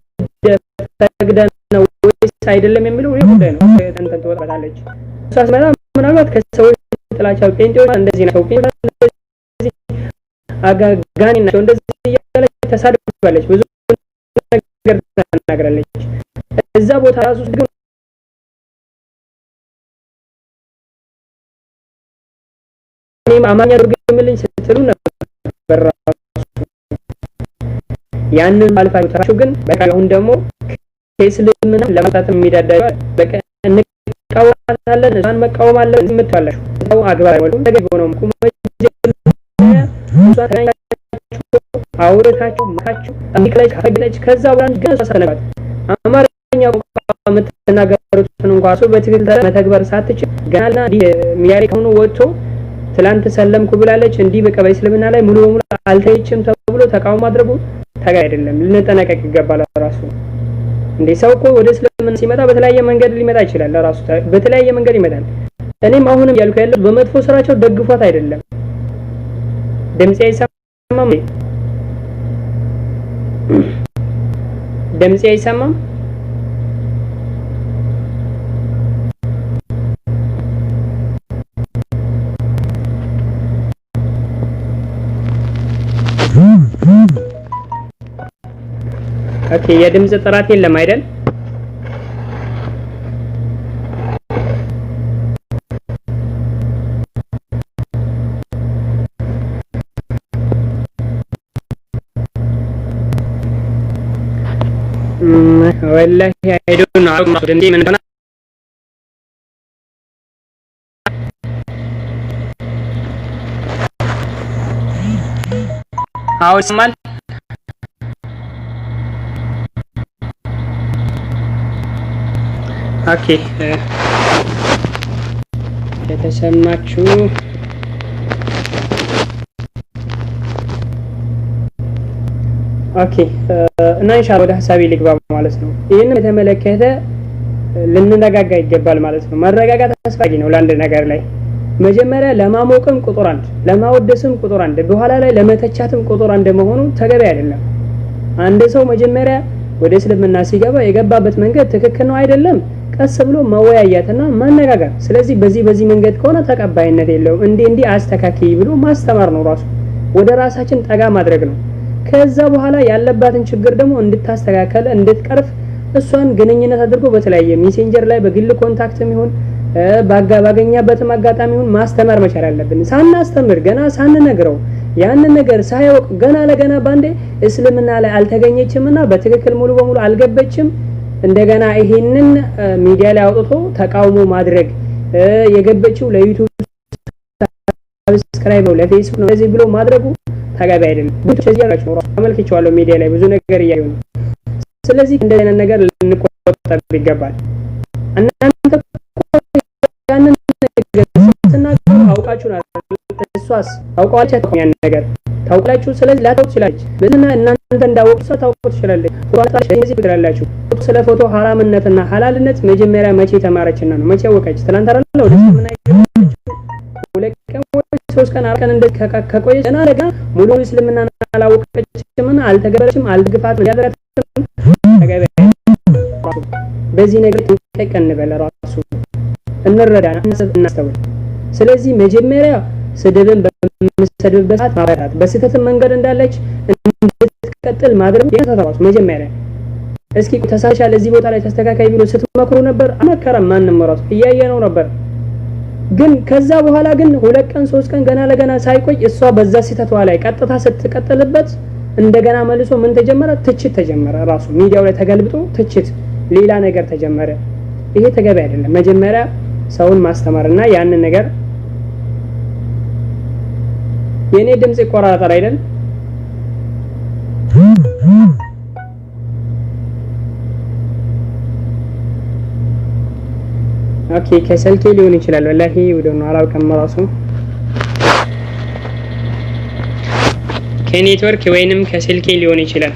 ተግደን ነው ወይስ አይደለም የሚለው ጉዳይ ነው። እንትን ትወጣለች እሷ ምናልባት ከሰዎች ጥላቻው ጴንጤዎች እንደዚህ ነው እንደዚህ አጋጋኒ ናቸው እንደዚህ እያለች ተሳድባለች፣ ብዙ ነገር ተናግራለች። እዛ ቦታ ራሱ ግን አማኛ ድርግምልኝ ስትሉ ነበር ራሱ ያንን አልፋችሁ ግን በቃ አሁን ደግሞ ከእስልምና ለማጣት የሚዳዳዩ በቃ እንቃወማለን እሷን መቃወም አለ የምትዋላችሁ ሰው አግባብ ወልዶ ተገቢ ሆኖም አውረታችሁ ማካችሁ አሚክላች ካፈግለች ከዛ በኋላ ግን ተሰነባት አማርኛ ቋንቋ የምትናገሩትን እንኳን ሰው በትክክል መተግበር ሳትችል ገናና ሚያሪ ከሆነ ወጥቶ ትላንት ሰለምኩ ብላለች እንዲህ በቃ በእስልምና ላይ ሙሉ በሙሉ አልተይችም ተብሎ ተቃውሞ ማድረጉ ተገቢ አይደለም። ልንጠነቀቅ ይገባል ራሱ። እንዴ ሰው እኮ ወደ እስልምና ሲመጣ በተለያየ መንገድ ሊመጣ ይችላል። ለራሱ በተለያየ መንገድ ይመጣል። እኔም አሁንም ያልኩ ያለው በመጥፎ ስራቸው ደግፏት አይደለም። ድምጼ አይሰማም? ድምጼ አይሰማም? ኦኬ የድምጽ ጥራት የለም አይደል? والله I don't know ድምጼ ምን እንደሆነ አሁን ይሰማል? ኦኬ ከተሰማችሁ ኦኬ እና ኢንሻአላህ ወደ ሐሳቤ ልግባ ማለት ነው። ይሄንን በተመለከተ ልንነጋጋ ይገባል ማለት ነው። መረጋጋት አስፈላጊ ነው ለአንድ ነገር ላይ መጀመሪያ ለማሞቅም ቁጥር አንድ ለማወደስም ቁጥር አንድ በኋላ ላይ ለመተቻትም ቁጥር አንድ መሆኑ ተገቢ አይደለም። አንድ ሰው መጀመሪያ ወደ እስልምና ሲገባ የገባበት መንገድ ትክክል ነው አይደለም ቀስ ብሎ መወያያትና ማነጋገር። ስለዚህ በዚህ መንገድ ከሆነ ተቀባይነት የለውም። እንዲህ አስተካክይ ብሎ ማስተማር ነው ራሱ ወደ ራሳችን ጠጋ ማድረግ ነው። ከዛ በኋላ ያለባትን ችግር ደግሞ እንድታስተካከለ እንድትቀርፍ እሷን ግንኙነት አድርጎ በተለያየ ሜሴንጀር ላይ በግል ኮንታክትም ይሁን ባገኛበትም አጋጣሚ ይሁን ማስተማር መቻል አለብን። ሳናስተምር ገና ሳንነግረው ያንን ነገር ሳይወቅ ገና ለገና ባንዴ እስልምና ላይ አልተገኘችምና በትክክል ሙሉ በሙሉ አልገበችም እንደገና ይሄንን ሚዲያ ላይ አውጥቶ ተቃውሞ ማድረግ የገበችው ለዩቲዩብ ሰብስክራይብ ነው ለፌስቡክ ነው እዚህ ብሎ ማድረጉ ተገቢ አይደለም። ብዙ ሲያራቸው አመልክቻለሁ ሚዲያ ላይ ብዙ ነገር እያዩ ነው። ስለዚህ እንደዚህ አይነት ነገር ልንቆጠብ ይገባል። እናንተ ያንን ነገር ስትናገሩ አውቃችሁ ነው እሷስ አውቃችሁ ያን ነገር ታውቃላችሁ። ስለዚህ ላታውቁ ይችላልች በእና እናንተ እንዳወቁ ታውቁ ትችላለች። ፎቶታሽ እዚህ ብትላላችሁ ስለ ፎቶ ሐራምነትና ሐላልነት መጀመሪያ መቼ ተማረችና ነው መቼ አወቀች? ትላንት አይደል ወደ ምን አይገባችሁ ወለቀም ሶስት ቀን አራት ቀን እንደ ከቆየች ገና ለገና ሙሉ እስልምና አላወቀችምና አልተገበረችም አልግፋት ያደረገችም ተገበረ። በዚህ ነገር ተቀን እንበል ራሱ እንረዳና እናስተውል። ስለዚህ መጀመሪያ ስድብን በመሰድብበት ሰዓት ማበራት በስተት መንገድ እንዳለች እንድትቀጥል ማድረግ የተተራሱ መጀመሪያ እስኪ ተሳሻለ እዚህ ቦታ ላይ ተስተካካይ ብሎ ስትመክሩ ነበር አመከረም ማንንም ራሱ እያየነው ነበር። ግን ከዛ በኋላ ግን ሁለት ቀን ሶስት ቀን ገና ለገና ሳይቆይ እሷ በዛ ሲተቷ ላይ ቀጥታ ስትቀጥልበት እንደገና መልሶ ምን ተጀመረ? ትችት ተጀመረ። ራሱ ሚዲያው ላይ ተገልብጦ ትችት ሌላ ነገር ተጀመረ። ይሄ ተገቢ አይደለም። መጀመሪያ ሰውን ማስተማርና ያንን ነገር የኔ ድምጽ ይቆራረጣል አይደል? ኦኬ ከስልኬ ሊሆን ይችላል ወላሂ ወደው አላውቅም ራሱ ከኔትወርክ ወይንም ከስልኬ ሊሆን ይችላል።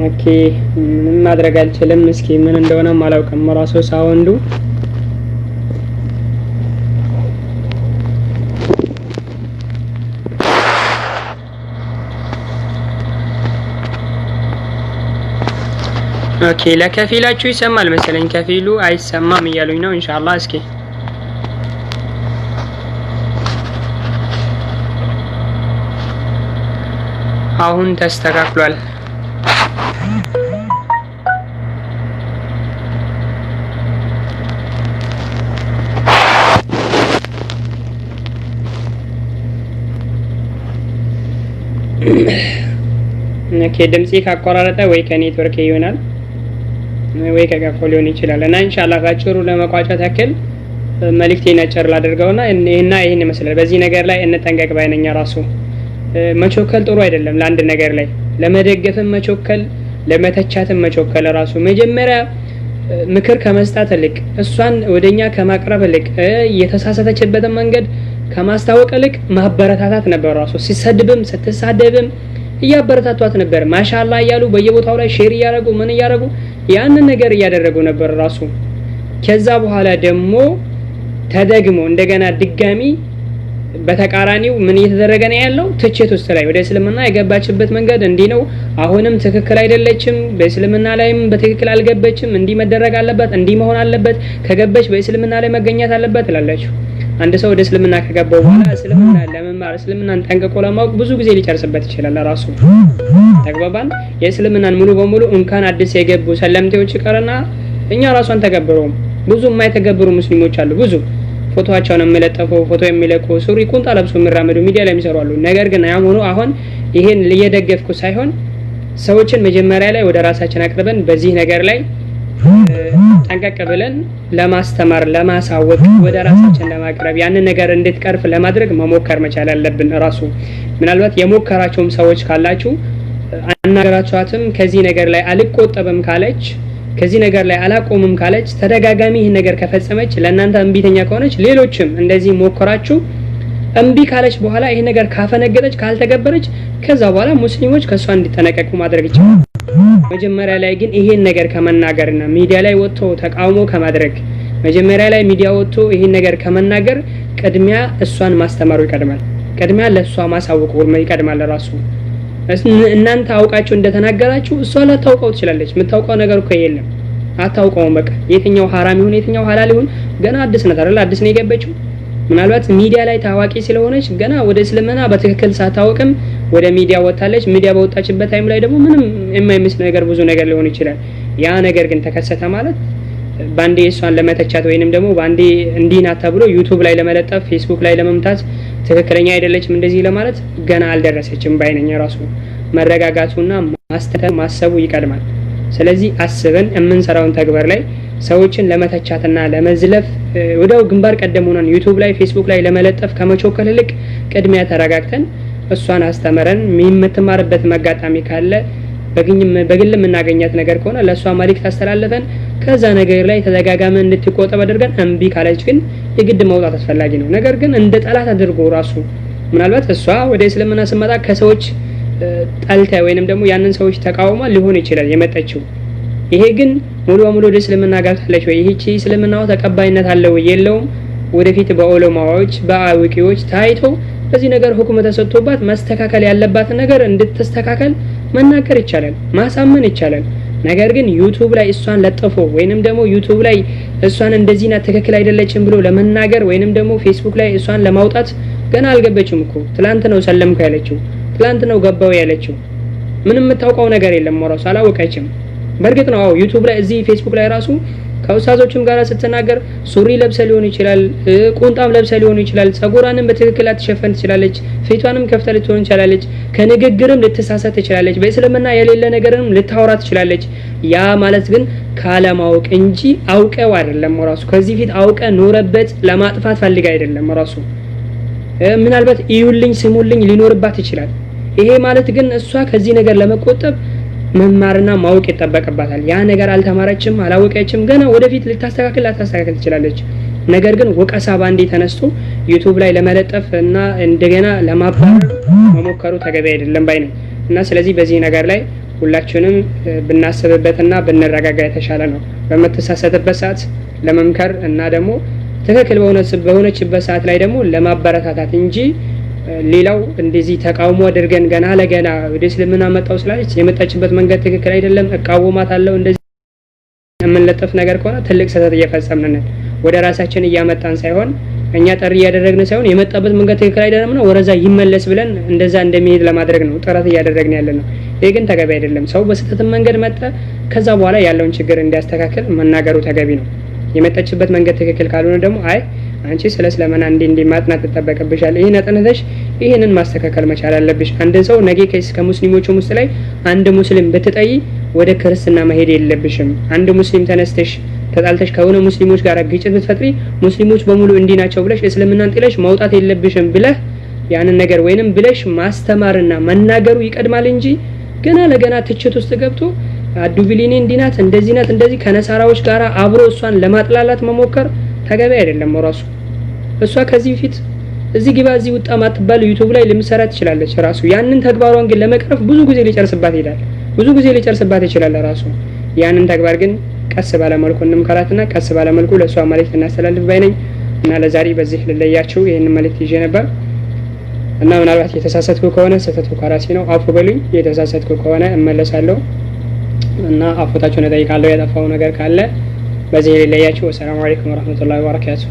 ኦኬ ምን ማድረግ አልችልም። እስኪ ምን እንደሆነ አላውቅም ራሱ ሳውንዱ ኦኬ ለከፊላችሁ ይሰማል መሰለኝ ከፊሉ አይሰማም እያሉኝ ነው። ኢንሻአላህ እስኪ አሁን ተስተካክሏል። ኦኬ ድምጼ ካቆራረጠ ወይ ከኔትወርክ ይሆናል ወይ ከጋፎ ሊሆን ይችላል። እና ኢንሻአላህ ባጭሩ ለመቋጨት ያክል መልእክቴን አጭር ላድርገውና ይሄን ይመስላል። በዚህ ነገር ላይ እንጠንቀቅ ባይነኛ ራሱ መቾከል ጥሩ አይደለም። ለአንድ ነገር ላይ ለመደገፍም መቾከል ለመተቻትም መቾከል ራሱ መጀመሪያ ምክር ከመስጠት ልክ እሷን ወደኛ ከማቅረብ ልክ የተሳሳተችበትን መንገድ ከማስታወቅ ልክ ማበረታታት ነበር ራሱ ሲሰድብም ስትሳደብም እያበረታቷት ነበር ማሻአላ እያሉ በየቦታው ላይ ሼር ያረጉ ምን ያረጉ ያንን ነገር ያደረጉ ነበር ራሱ ከዛ በኋላ ደግሞ ተደግሞ እንደገና ድጋሚ በተቃራኒው ምን እየተደረገ ነው ያለው ትችት ውስጥ ላይ ወደ እስልምና የገባችበት መንገድ እንዲ ነው አሁንም ትክክል አይደለችም በእስልምና ላይም በትክክል አልገበችም እንዲ መደረግ አለበት እንዲ መሆን አለበት ከገበች በእስልምና ላይ መገኘት አለበት ትላለች አንድ ሰው ወደ እስልምና ከገባው በኋላ እስልምና ለመማር እስልምናን ጠንቅቆ ለማወቅ ብዙ ጊዜ ሊጨርስበት ይችላል ራሱ ተግባባን የእስልምናን ሙሉ በሙሉ እንኳን አዲስ የገቡ ሰለምቴዎች ይቀርና እኛ ራሷን ተገብረው ብዙ የማይተገብሩ ሙስሊሞች አሉ ብዙ ፎቶዋቸውን የሚለጠፉ ፎቶ የሚለቁ ሱሪ ቁንጣ ለብሶ የሚራመዱ ሚዲያ ላይ የሚሰሩ አሉ ነገር ግን ያም ሆኖ አሁን ይሄን ለየደገፍኩ ሳይሆን ሰዎችን መጀመሪያ ላይ ወደ ራሳችን አቅርበን በዚህ ነገር ላይ ጠንቀቅ ብለን ለማስተማር ለማሳወቅ ወደ ራሳችን ለማቅረብ ያንን ነገር እንድትቀርፍ ለማድረግ መሞከር መቻል አለብን ራሱ ምናልባት የሞከራቸውም ሰዎች ካላችሁ አናገራችኋትም ከዚህ ነገር ላይ አልቆጠብም ካለች ከዚህ ነገር ላይ አላቆምም ካለች ተደጋጋሚ ይሄን ነገር ከፈጸመች ለእናንተ እንቢተኛ ከሆነች ሌሎችም እንደዚህ ሞከራችሁ እንቢ ካለች በኋላ ይሄ ነገር ካፈነገጠች ካልተገበረች ከዛ በኋላ ሙስሊሞች ከሷ እንዲጠነቀቁ ማድረግ ይችላል መጀመሪያ ላይ ግን ይሄን ነገር ከመናገርና ሚዲያ ላይ ወጥቶ ተቃውሞ ከማድረግ መጀመሪያ ላይ ሚዲያ ወጥቶ ይሄን ነገር ከመናገር ቅድሚያ እሷን ማስተማሩ ይቀድማል ቅድሚያ ለሷ ማሳወቁ ይቀድማል ራሱ እናንተ አውቃችሁ እንደተናገራችሁ እሷ ላታውቀው ትችላለች የምታውቀው ነገር እኮ የለም አታውቀውም በቃ የትኛው ሐራም ይሁን የትኛው ሐላል ይሁን ገና አዲስ ነው አይደል አዲስ ነው የገበችው ምናልባት ሚዲያ ላይ ታዋቂ ስለሆነች ገና ወደ እስልምና በትክክል ሳታውቅም ወደ ሚዲያ ወጣለች ሚዲያ በወጣችበት ታይም ላይ ደግሞ ምንም የማይመስል ነገር ብዙ ነገር ሊሆን ይችላል ያ ነገር ግን ተከሰተ ማለት ባንዴ እሷን ለመተቻት ወይንም ደግሞ ባንዴ እንዲና ተብሎ ዩቲዩብ ላይ ለመለጠፍ ፌስቡክ ላይ ለመምታት ትክክለኛ አይደለችም እንደዚህ ለማለት ገና አልደረሰችም ባይነኝ ራሱ መረጋጋቱና ማሰቡ ይቀድማል ስለዚህ አስበን የምንሰራውን ተግባር ላይ ሰዎችን ለመተቻትና ለመዝለፍ ወዲያው ግንባር ቀደም ሆነን ዩቲዩብ ላይ ፌስቡክ ላይ ለመለጠፍ ከመቾከል ልክ ቅድሚያ ተረጋግተን እሷን አስተምረን የምትማርበት መጋጣሚ ካለ በግል የምናገኛት ነገር ከሆነ ለሷ መልእክት አስተላልፈን ከዛ ነገር ላይ ተደጋጋሚ እንድትቆጠብ አድርገን እንቢ ካለች ግን የግድ መውጣት አስፈላጊ ነው ነገር ግን እንደ ጠላት አድርጎ ራሱ ምናልባት እሷ ወደ እስልምና ስመጣ ከሰዎች ጣልታ ወይንም ደግሞ ያንን ሰዎች ተቃውማ ሊሆን ይችላል የመጣችው ይሄ ግን ሙሉ በሙሉ ወደ እስልምና ገብታለች ወይ ይህቺ እስልምናው ተቀባይነት አለው የለውም ወደፊት በዑለማዎች በአዋቂዎች ታይቶ በዚህ ነገር ሁክም ተሰጥቶባት ማስተካከል ያለባት ነገር እንድትስተካከል መናገር ይቻላል ማሳመን ይቻላል ነገር ግን ዩቲዩብ ላይ እሷን ለጥፎ ወይንም ደግሞ ዩቲዩብ ላይ እሷን እንደዚህና ትክክል አይደለችም ብሎ ለመናገር ወይንም ደግሞ ፌስቡክ ላይ እሷን ለማውጣት ገና አልገበችም እኮ ትላንት ነው ሰለምኩ ያለችው ትላንት ነው ገባው ያለችው ምንም የምታውቀው ነገር የለም ራሱ አላወቀችም በርግጥ ነው ዩቲዩብ ላይ እዚህ ፌስቡክ ላይ ራሱ ከውሳዞችም ጋር ስትናገር ሱሪ ለብሰ ሊሆን ይችላል ቁንጣም ለብሰ ሊሆን ይችላል ጸጉራንም በትክክል አትሸፈን ትችላለች ፊቷንም ከፍታ ልትሆን ይችላልች ከንግግርም ልትሳሳት ትችላለች በእስልምና የሌለ ነገርንም ልታወራ ትችላለች ያ ማለት ግን ካለማወቅ እንጂ አውቀው አይደለም ራሱ ከዚህ ፊት አውቀ ኖረበት ለማጥፋት ፈልጋ አይደለም ራሱ ምናልባት ይዩልኝ ስሙልኝ ሊኖርባት ይችላል ይሄ ማለት ግን እሷ ከዚህ ነገር ለመቆጠብ መማርና ማወቅ ይተበቀባታል ያ ነገር አልተማረችም አላወቀችም ገና ወደፊት ልታስተካክል ትችላለች ነገር ግን ወቀሳ ባንዴ ተነስቶ ዩቲዩብ ላይ ለመለጠፍ እና እንደገና ለማባረር መሞከሩ ተገቢ አይደለም ባይ ነኝ እና ስለዚህ በዚህ ነገር ላይ ሁላችንም ብናስብበትና ብንረጋጋ የተሻለ ነው በመተሳሰተበት ሰዓት ለመምከር እና ደግሞ ትክክል በሆነችበት ሰዓት ላይ ደግሞ ለማበረታታት እንጂ ሌላው እንደዚህ ተቃውሞ አድርገን ገና ለገና ወደ እስልምና መጣው ስላለች የመጣችበት መንገድ ትክክል አይደለም እቃወማታለሁ እንደዚህ የምንለጥፍ ነገር ከሆነ ትልቅ ስህተት እየፈጸምን ነን ወደ ራሳችን እያመጣን ሳይሆን እኛ ጥሪ እያደረግን ሳይሆን የመጣበት መንገድ ትክክል አይደለም ነው ወረዛ ይመለስ ብለን እንደዛ እንደሚሄድ ለማድረግ ነው ጥረት እያደረግን ያለነው ይሄ ግን ተገቢ አይደለም ሰው በስህተት መንገድ መጣ ከዛ በኋላ ያለውን ችግር እንዲያስተካክል መናገሩ ተገቢ ነው የመጣችበት መንገድ ትክክል ካልሆነ ደግሞ አይ አንቺ ስለ እስልምና እንዴ ማጥናት ተጠበቀብሻል ይሄን አጥነተሽ ይሄንን ማስተካከል መቻል አለብሽ አንድ ሰው ነገ ከሙስሊሞቹ ውስጥ ላይ አንድ ሙስሊም ብትጠይ ወደ ክርስትና መሄድ የለብሽም አንድ ሙስሊም ተነስተሽ ተጣልተሽ ከሆነ ሙስሊሞች ጋር ግጭት ብትፈጥሪ ሙስሊሞች በሙሉ እንዲናቸው ብለሽ እስልምናን ጥለሽ ማውጣት የለብሽም ብለህ ያንን ነገር ወይንም ብለሽ ማስተማርና መናገሩ ይቀድማል እንጂ ገና ለገና ትችት ውስጥ ገብቶ አዱቢሊኒ እንዲናት እንደዚህ ናት እንደዚህ ከነሳራዎች ጋር አብሮ እሷን ለማጥላላት መሞከር ተገቢ አይደለም። ራሱ እሷ ከዚህ በፊት እዚህ ግባ እዚህ ወጣ ማጥባል ዩቲዩብ ላይ ለምሰራ ትችላለች ራሱ ያንን ተግባሯን ግን ለመቅረፍ ብዙ ጊዜ ሊጨርስባት ይላል ብዙ ጊዜ ሊጨርስባት ይችላል ራሱ ያንን ተግባር ግን ቀስ ባለ መልኩ እንምከራትና ቀስ ባለ መልኩ ለሷ መልእክት እናስተላልፍ ባይነኝ እና ለዛሬ በዚህ ልለያችሁ ይሄንን መልእክት ይዤ ነበር እና ምናልባት የተሳሳትኩ ከሆነ ስህተቱ ከራሴ ነው አፉ በሉኝ የተሳሳትኩ ከሆነ እመለሳለሁ እና አፎታችሁን እጠይቃለሁ ያጠፋው ነገር ካለ በዚህ ልለያችሁ። ወሰላሙ አለይኩም ወራህመቱላሂ ወበረካቱሁ።